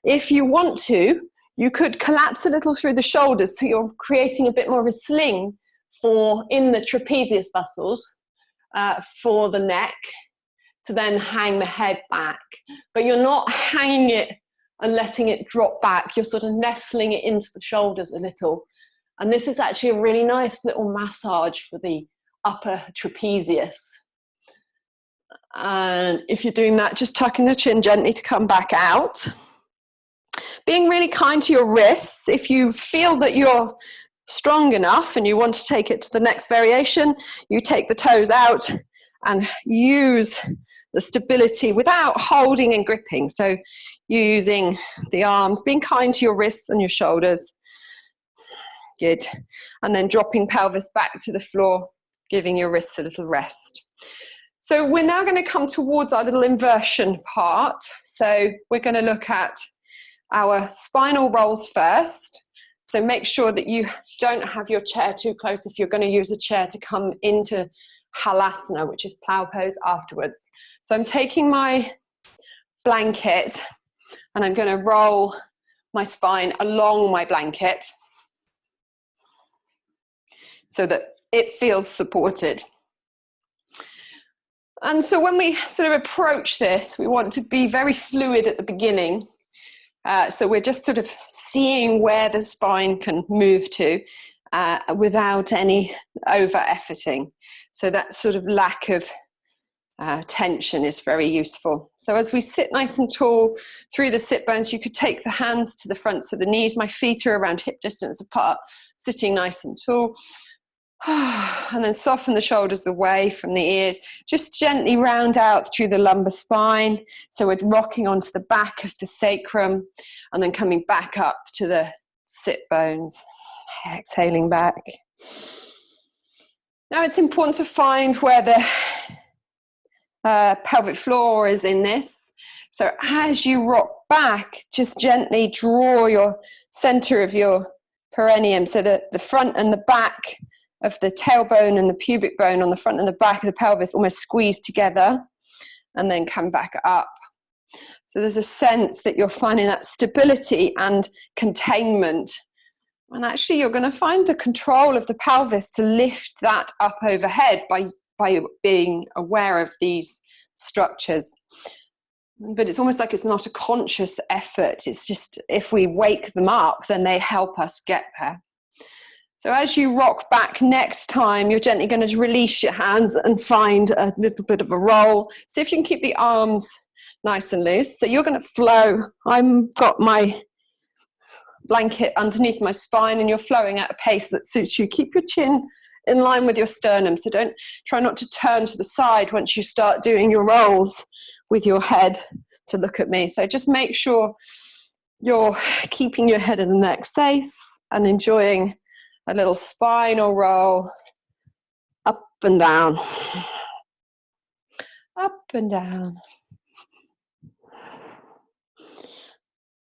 If you want to, you could collapse a little through the shoulders, so you're creating a bit more of a sling in the trapezius muscles for the neck, to then hang the head back. But you're not hanging it and letting it drop back. You're sort of nestling it into the shoulders a little. And this is actually a really nice little massage for the upper trapezius. And if you're doing that, just tucking the chin gently to come back out. Being really kind to your wrists. If you feel that you're strong enough and you want to take it to the next variation, you take the toes out and use the stability without holding and gripping. So using the arms, being kind to your wrists and your shoulders. Good. And then dropping pelvis back to the floor, giving your wrists a little rest. So we're now going to come towards our little inversion part. So we're going to look at our spinal rolls first. So make sure that you don't have your chair too close if you're going to use a chair to come into halasana, which is plow pose, afterwards. So I'm taking my blanket And I'm going to roll my spine along my blanket so that it feels supported. And so when we sort of approach this, we want to be very fluid at the beginning. So we're just sort of seeing where the spine can move to without any over-efforting. So that sort of lack of tension is very useful. So as we sit nice and tall through the sit bones, you could take the hands to the fronts of the knees. My feet are around hip distance apart, sitting nice and tall. And then soften the shoulders away from the ears. Just gently round out through the lumbar spine. So we're rocking onto the back of the sacrum and then coming back up to the sit bones. Exhaling back. Now it's important to find where the pelvic floor is in this. So as you rock back, just gently draw your center of your perineum so that the front and the back of the tailbone and the pubic bone on the front and the back of the pelvis almost squeeze together and then come back up. So there's a sense that you're finding that stability and containment. And actually you're going to find the control of the pelvis to lift that up overhead by being aware of these structures. But it's almost like it's not a conscious effort. It's just if we wake them up, then they help us get there. So as you rock back next time, you're gently going to release your hands and find a little bit of a roll. See if you can keep the arms nice and loose. So you're going to flow. I've got my blanket underneath my spine and you're flowing at a pace that suits you. Keep your chin in line with your sternum. So try not to turn to the side once you start doing your rolls with your head to look at me. So just make sure you're keeping your head and the neck safe and enjoying a little spinal roll up and down, up and down.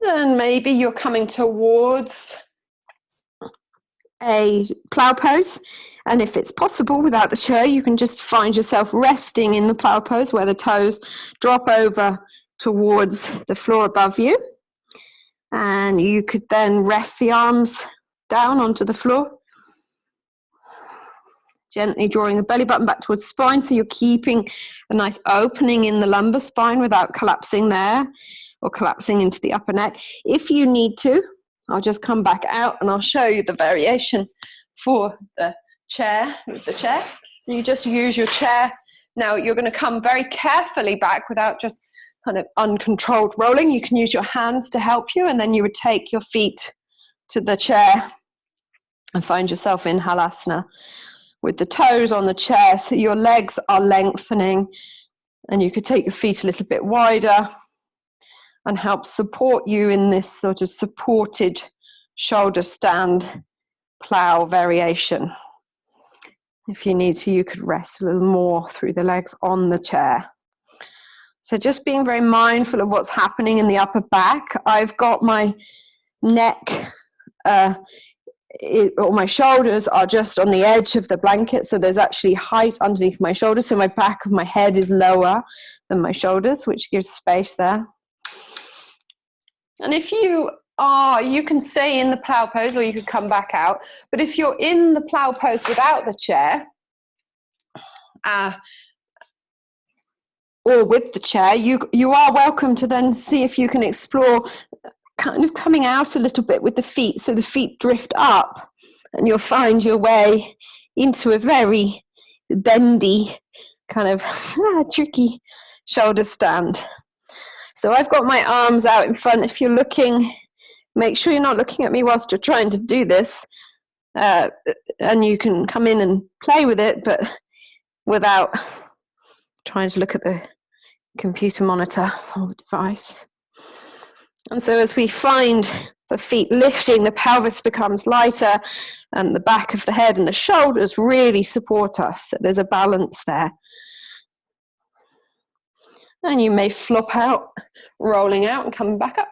And maybe you're coming towards a plow pose. And if it's possible without the chair, you can just find yourself resting in the plow pose where the toes drop over towards the floor above you. And you could then rest the arms down onto the floor. Gently drawing the belly button back towards the spine, so you're keeping a nice opening in the lumbar spine without collapsing there or collapsing into the upper neck. If you need to, I'll just come back out and I'll show you the variation for the chair, with the chair. So you just use your chair. Now you're going to come very carefully back without just kind of uncontrolled rolling. You can use your hands to help you, and then you would take your feet to the chair and find yourself in Halasana with the toes on the chair, so your legs are lengthening, and you could take your feet a little bit wider and help support you in this sort of supported shoulder stand plow variation. If you need to, you could rest a little more through the legs on the chair. So just being very mindful of what's happening in the upper back. I've got my neck or my shoulders are just on the edge of the blanket, so there's actually height underneath my shoulders, so my back of my head is lower than my shoulders, which gives space there. And if you can stay in the plow pose or you could come back out, but if you're in the plow pose without the chair or with the chair, you are welcome to then see if you can explore kind of coming out a little bit with the feet, so the feet drift up and you'll find your way into a very bendy kind of tricky shoulder stand. So I've got my arms out in front. If you're looking, make sure you're not looking at me whilst you're trying to do this, and you can come in and play with it, but without trying to look at the computer monitor or the device. And so as we find the feet lifting, the pelvis becomes lighter and the back of the head and the shoulders really support us. So there's a balance there. And you may flop out, rolling out and coming back up.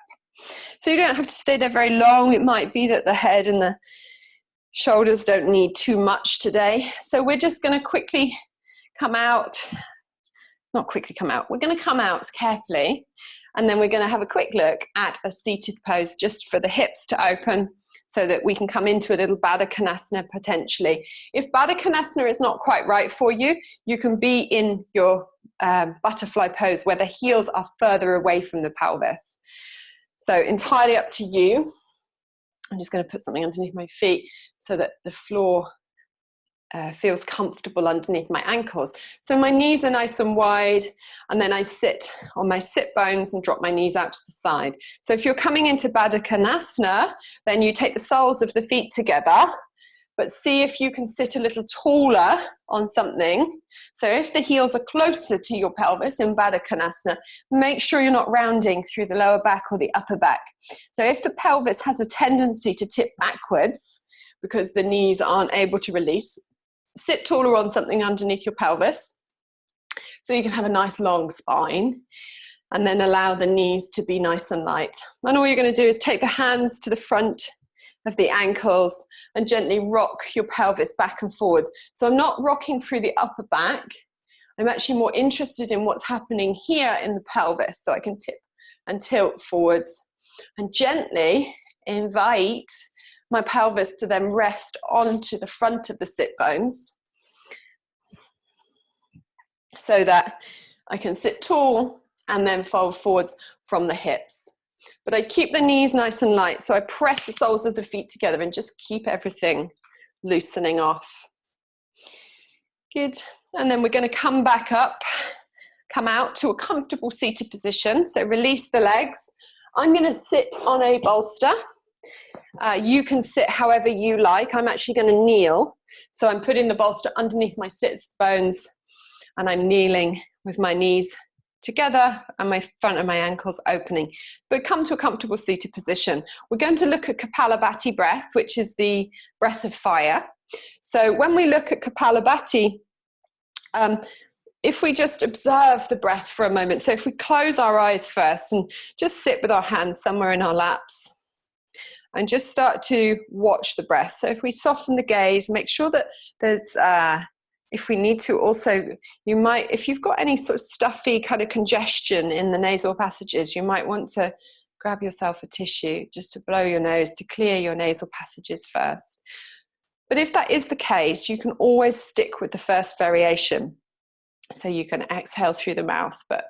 So you don't have to stay there very long. It might be that the head and the shoulders don't need too much today. So we're just going to quickly come out not quickly come out. We're going to come out carefully, and then we're going to have a quick look at a seated pose just for the hips to open so that we can come into a little Baddha Konasana potentially. If Baddha Konasana is not quite right for you, you can be in your butterfly pose where the heels are further away from the pelvis. So entirely up to you. I'm just going to put something underneath my feet so that the floor feels comfortable underneath my ankles. So my knees are nice and wide, and then I sit on my sit bones and drop my knees out to the side. So if you're coming into Baddha Konasana, then you take the soles of the feet together, but see if you can sit a little taller on something. So if the heels are closer to your pelvis in Baddha Konasana, make sure you're not rounding through the lower back or the upper back. So if the pelvis has a tendency to tip backwards because the knees aren't able to release, sit taller on something underneath your pelvis so you can have a nice long spine, and then allow the knees to be nice and light. And all you're going to do is take the hands to the front of the ankles and gently rock your pelvis back and forward. So I'm not rocking through the upper back. I'm actually more interested in what's happening here in the pelvis, so I can tip and tilt forwards and gently invite my pelvis to then rest onto the front of the sit bones so that I can sit tall and then fold forwards from the hips. But I keep the knees nice and light, so I press the soles of the feet together and just keep everything loosening off. Good. And then we're going to come back up, come out to a comfortable seated position. So release the legs. I'm going to sit on a bolster. You can sit however you like. I'm actually going to kneel. So I'm putting the bolster underneath my sit bones, and I'm kneeling with my knees together and my front of my ankles opening. But come to a comfortable seated position. We're going to look at Kapalabhati breath, which is the breath of fire. So when we look at Kapalabhati, if we just observe the breath for a moment, so if we close our eyes first and just sit with our hands somewhere in our laps and just start to watch the breath. So if we soften the gaze, make sure that there's, if we need to also, you might, if you've got any sort of stuffy kind of congestion in the nasal passages, you might want to grab yourself a tissue just to blow your nose to clear your nasal passages first. But if that is the case, you can always stick with the first variation. So you can exhale through the mouth, but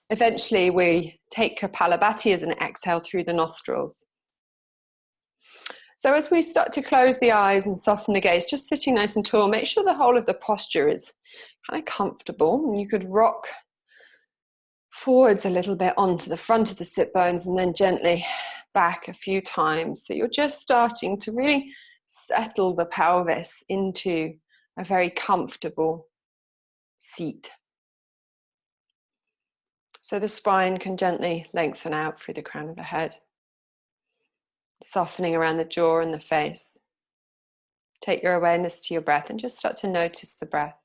eventually we take Kapalabhati as an exhale through the nostrils. So as we start to close the eyes and soften the gaze, just sitting nice and tall, make sure the whole of the posture is kind of comfortable. And you could rock forwards a little bit onto the front of the sit bones and then gently back a few times. So you're just starting to really settle the pelvis into a very comfortable seat. So the spine can gently lengthen out through the crown of the head, softening around the jaw and the face. Take your awareness to your breath and just start to notice the breath.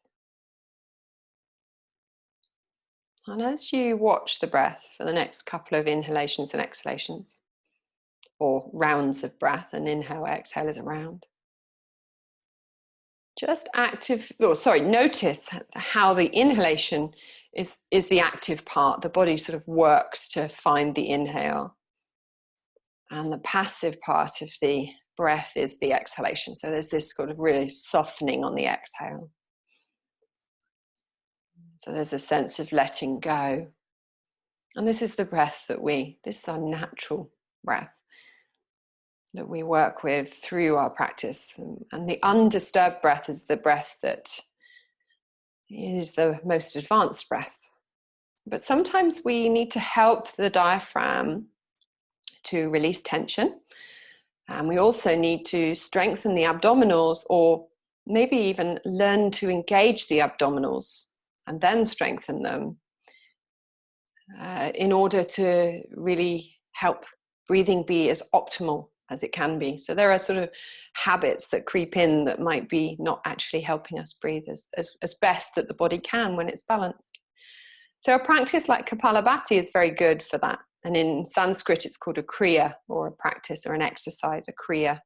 And as you watch the breath for the next couple of inhalations and exhalations, or rounds of breath, and inhale, exhale is a round. Just notice how the inhalation is the active part. The body sort of works to find the inhale. And the passive part of the breath is the exhalation. So there's this sort of really softening on the exhale. So there's a sense of letting go. And this is the breath this is our natural breath that we work with through our practice. And the undisturbed breath is the breath that is the most advanced breath. But sometimes we need to help the diaphragm to release tension. And we also need to strengthen the abdominals, or maybe even learn to engage the abdominals and then strengthen them in order to really help breathing be as optimal as it can be. So there are sort of habits that creep in that might be not actually helping us breathe as best that the body can when it's balanced. So a practice like Kapalabhati is very good for that. And in Sanskrit, it's called a kriya, or a practice or an exercise, a kriya.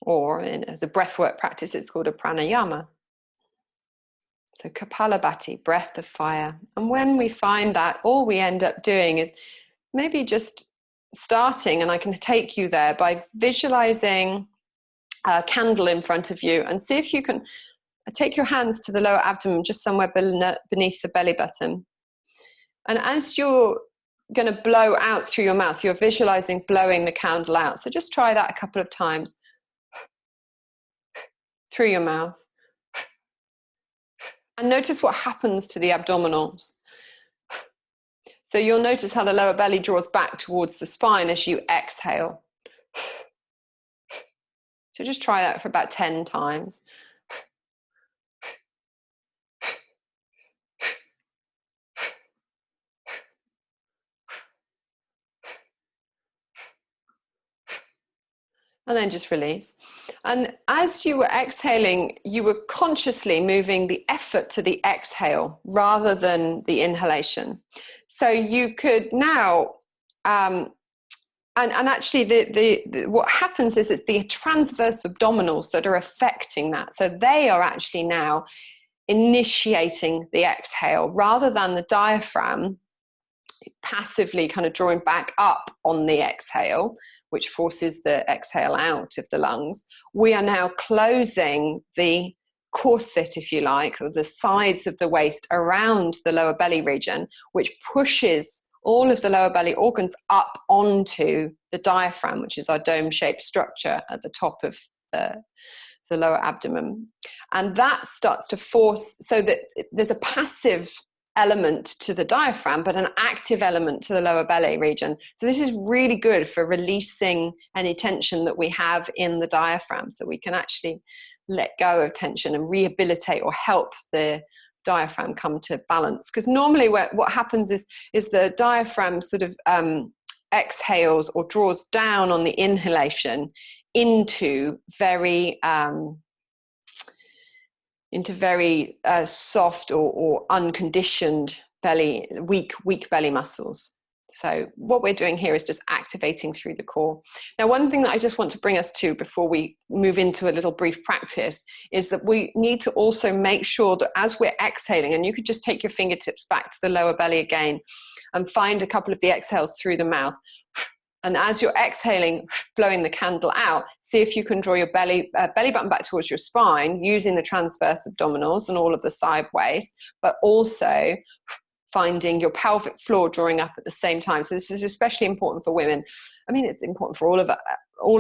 Or as a breathwork practice, it's called a pranayama. So Kapalabhati, breath of fire. And when we find that, all we end up doing is maybe just starting, and I can take you there by visualizing a candle in front of you, and see if you can take your hands to the lower abdomen, just somewhere beneath the belly button. And as you're going to blow out through your mouth, you're visualizing blowing the candle out. So just try that a couple of times through your mouth. And notice what happens to the abdominals. So you'll notice how the lower belly draws back towards the spine as you exhale. So just try that for about 10 times. And then just release. And as you were exhaling, you were consciously moving the effort to the exhale rather than the inhalation. So you could now, and actually what happens is it's the transverse abdominals that are affecting that. So they are actually now initiating the exhale rather than the diaphragm passively kind of drawing back up on the exhale, which forces the exhale out of the lungs. We are now closing the corset, if you like, or the sides of the waist around the lower belly region, which pushes all of the lower belly organs up onto the diaphragm, which is our dome-shaped structure at the top of the lower abdomen. And that starts to force, so that there's a passive element to the diaphragm, but an active element to the lower belly region. So this is really good for releasing any tension that we have in the diaphragm, so we can actually let go of tension and rehabilitate or help the diaphragm come to balance. Because normally what happens is the diaphragm sort of exhales or draws down on the inhalation into very soft or unconditioned belly, weak belly muscles. So what we're doing here is just activating through the core. Now, one thing that I just want to bring us to before we move into a little brief practice is that we need to also make sure that as we're exhaling, and you could just take your fingertips back to the lower belly again and find a couple of the exhales through the mouth. And as you're exhaling, blowing the candle out, see if you can draw your belly button back towards your spine using the transverse abdominals and all of the side waist, but also finding your pelvic floor drawing up at the same time. So this is especially important for women. I mean, it's important for all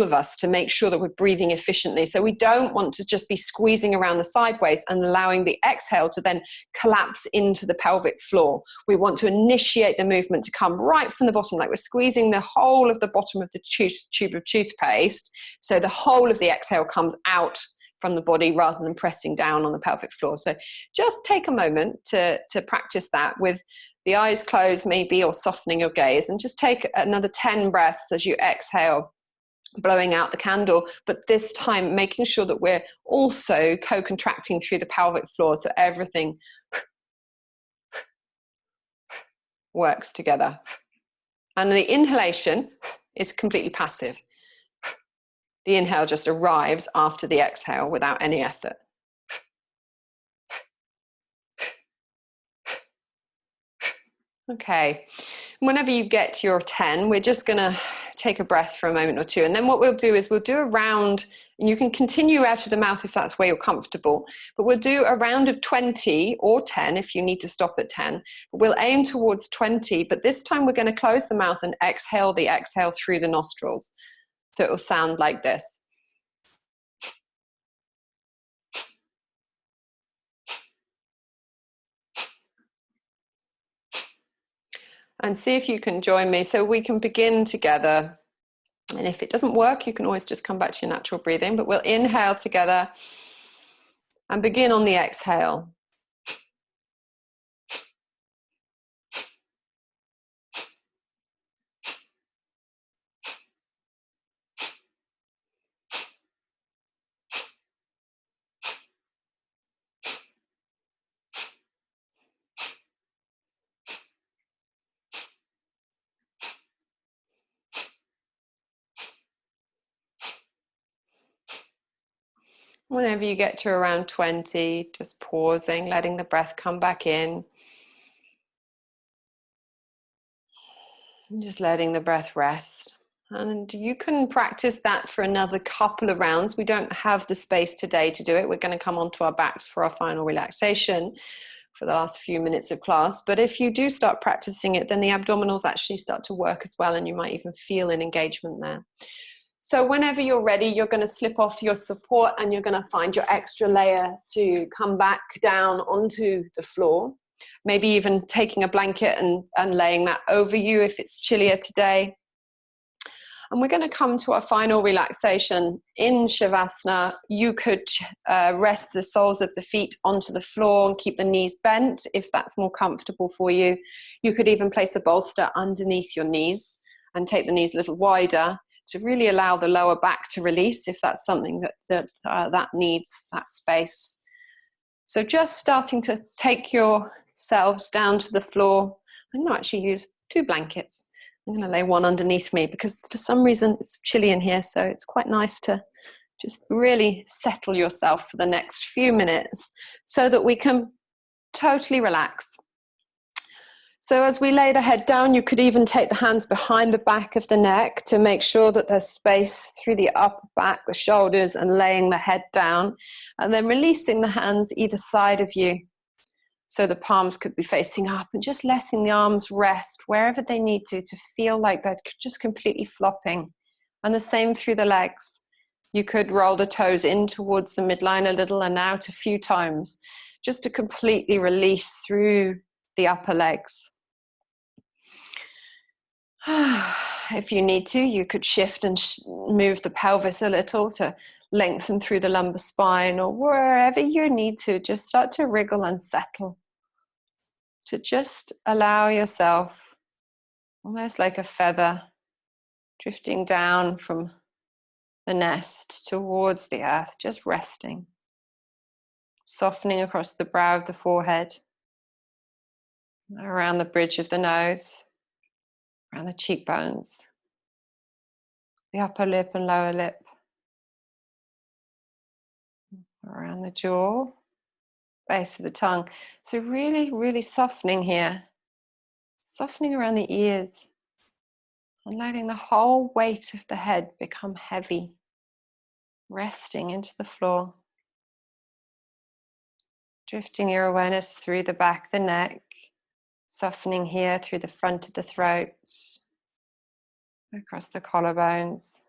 of us to make sure that we're breathing efficiently. So we don't want to just be squeezing around the sideways and allowing the exhale to then collapse into the pelvic floor. We want to initiate the movement to come right from the bottom, like we're squeezing the whole of the bottom of the tube of toothpaste. So the whole of the exhale comes out from the body rather than pressing down on the pelvic floor. So just take a moment to practice that with the eyes closed maybe, or softening your gaze, and just take another 10 breaths as you exhale, blowing out the candle, but this time making sure that we're also co-contracting through the pelvic floor so everything works together. And the inhalation is completely passive. The inhale just arrives after the exhale without any effort. Okay, whenever you get to your 10, we're just going to take a breath for a moment or two. And then what we'll do is we'll do a round, and you can continue out of the mouth if that's where you're comfortable, but we'll do a round of 20 or 10 if you need to stop at 10. We'll aim towards 20, but this time we're going to close the mouth and exhale the exhale through the nostrils. So it will sound like this. And see if you can join me so we can begin together. And if it doesn't work, you can always just come back to your natural breathing, but we'll inhale together and begin on the exhale. Whenever you get to around 20, just pausing, letting the breath come back in. And just letting the breath rest. And you can practice that for another couple of rounds. We don't have the space today to do it. We're going to come onto our backs for our final relaxation for the last few minutes of class. But if you do start practicing it, then the abdominals actually start to work as well, and you might even feel an engagement there. So whenever you're ready, you're going to slip off your support and you're going to find your extra layer to come back down onto the floor. Maybe even taking a blanket and laying that over you if it's chillier today. And we're going to come to our final relaxation in Shavasana. You could rest the soles of the feet onto the floor and keep the knees bent if that's more comfortable for you. You could even place a bolster underneath your knees and take the knees a little wider to really allow the lower back to release if that's something that needs that space. So just starting to take yourselves down to the floor. I'm going to actually use 2 blankets. I'm going to lay one underneath me because for some reason it's chilly in here, so it's quite nice to just really settle yourself for the next few minutes so that we can totally relax. So as we lay the head down, you could even take the hands behind the back of the neck to make sure that there's space through the upper back, the shoulders, and laying the head down, and then releasing the hands either side of you. So the palms could be facing up and just letting the arms rest wherever they need to feel like they're just completely flopping. And the same through the legs. You could roll the toes in towards the midline a little and out a few times, just to completely release through the upper legs. If you need to, you could shift and move the pelvis a little to lengthen through the lumbar spine, or wherever you need to, just start to wriggle and settle. To just allow yourself, almost like a feather, drifting down from the nest towards the earth, just resting. Softening across the brow of the forehead, around the bridge of the nose, around the cheekbones, the upper lip and lower lip, around the jaw, base of the tongue. So really, really softening here. Softening around the ears and letting the whole weight of the head become heavy, resting into the floor. Drifting your awareness through the back of the neck, softening here through the front of the throat, across the collarbones,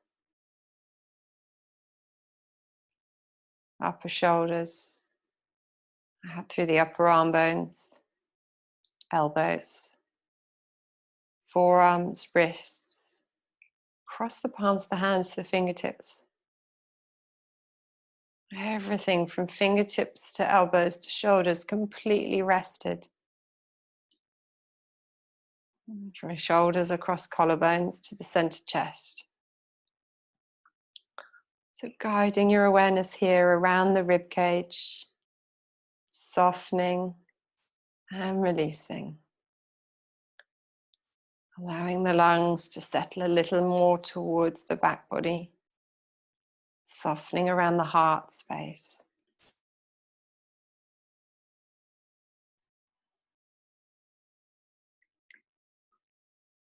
upper shoulders, out through the upper arm bones, elbows, forearms, wrists, across the palms of the hands to the fingertips. Everything from fingertips to elbows to shoulders completely rested. From shoulders across collarbones to the center chest. So guiding your awareness here around the rib cage, softening and releasing. Allowing the lungs to settle a little more towards the back body. Softening around the heart space.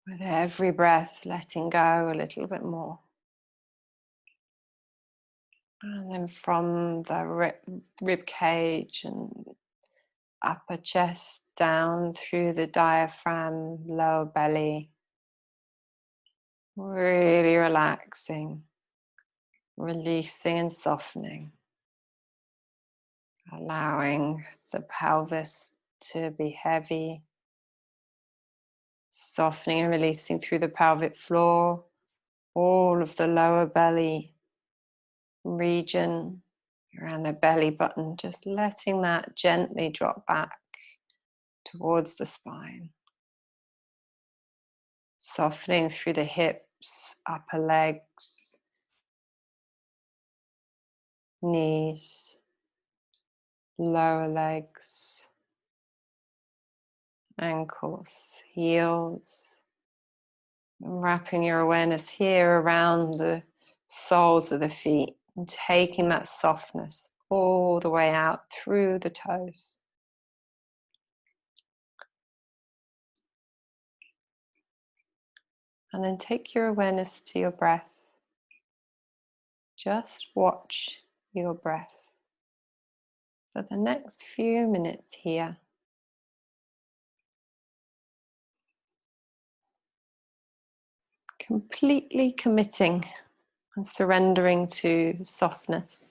With every breath, letting go a little bit more. And then from the rib cage and upper chest down through the diaphragm, lower belly. Really relaxing, releasing and softening. Allowing the pelvis to be heavy. Softening and releasing through the pelvic floor, all of the lower belly region, around the belly button, just letting that gently drop back towards the spine. Softening through the hips, upper legs, knees, lower legs, ankles, heels. And wrapping your awareness here around the soles of the feet and taking that softness all the way out through the toes. And then take your awareness to your breath. Just watch your breath for the next few minutes here. Completely committing and surrendering to softness.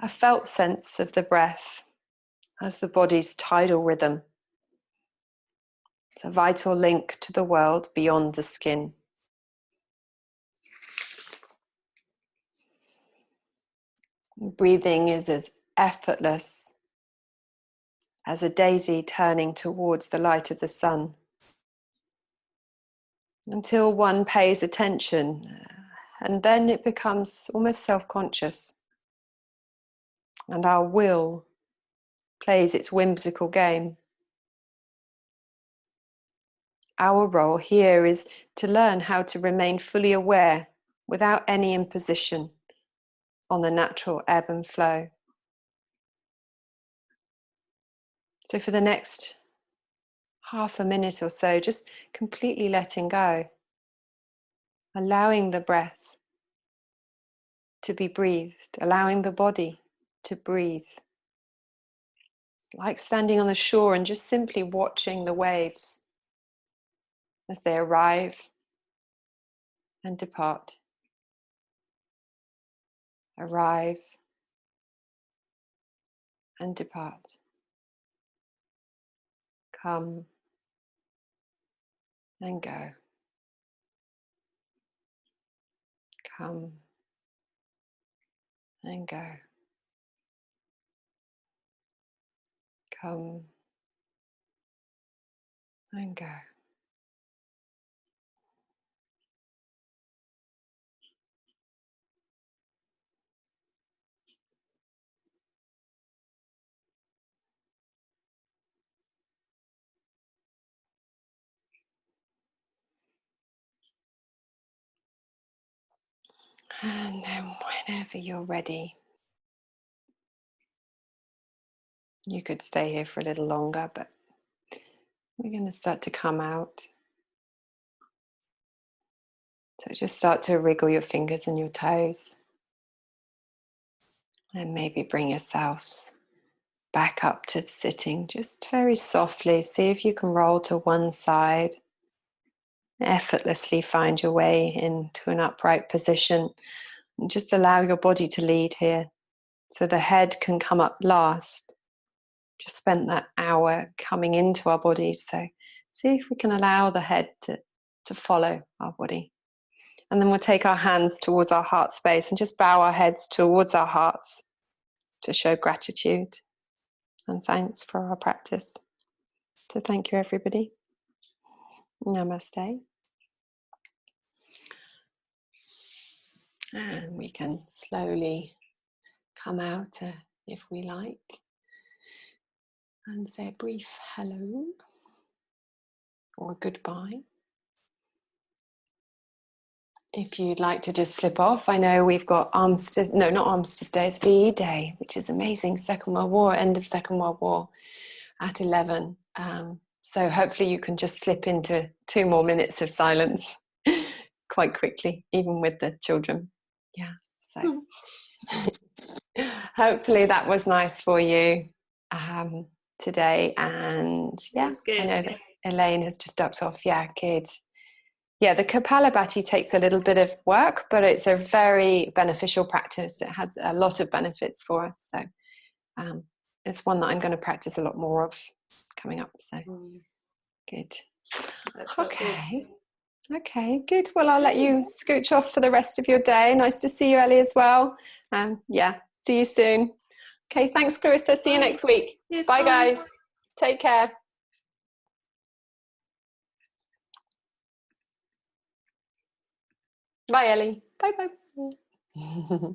A felt sense of the breath as the body's tidal rhythm. It's a vital link to the world beyond the skin. Breathing is as effortless as a daisy turning towards the light of the sun. Until one pays attention, and then it becomes almost self-conscious. And our will plays its whimsical game. Our role here is to learn how to remain fully aware without any imposition on the natural ebb and flow. So for the next half a minute or so, just completely letting go, allowing the breath to be breathed, allowing the body to breathe. Like standing on the shore and just simply watching the waves as they arrive and depart. Arrive and depart. Come and go. Come and go. Come and go. And then whenever you're ready, you could stay here for a little longer, but we're going to start to come out. So just start to wriggle your fingers and your toes. And maybe bring yourselves back up to sitting just very softly. See if you can roll to one side. Effortlessly find your way into an upright position. And just allow your body to lead here. So the head can come up last. Just spent that hour coming into our bodies. So see if we can allow the head to follow our body. And then we'll take our hands towards our heart space and just bow our heads towards our hearts to show gratitude and thanks for our practice. So thank you, everybody. Namaste. And we can slowly come out if we like and say a brief hello or goodbye. If you'd like to just slip off, I know we've got not Armistice Day, it's VE Day, which is amazing. Second World War, end of Second World War at 11. So hopefully you can just slip into 2 more minutes of silence quite quickly, even with the children. Yeah, so hopefully that was nice for you today. And yeah, I know that Elaine has just ducked off. Yeah, good. Yeah, the Kapalabhati takes a little bit of work, but it's a very beneficial practice. It has a lot of benefits for us. So it's one that I'm going to practice a lot more of coming up. So good. Okay. Okay, good. Well, I'll let you scooch off for the rest of your day. Nice to see you, Ellie, as well. Yeah, see you soon. Okay, thanks, Clarissa. See you next week. Yes, bye, guys. Take care. Bye, Ellie. Bye, bye.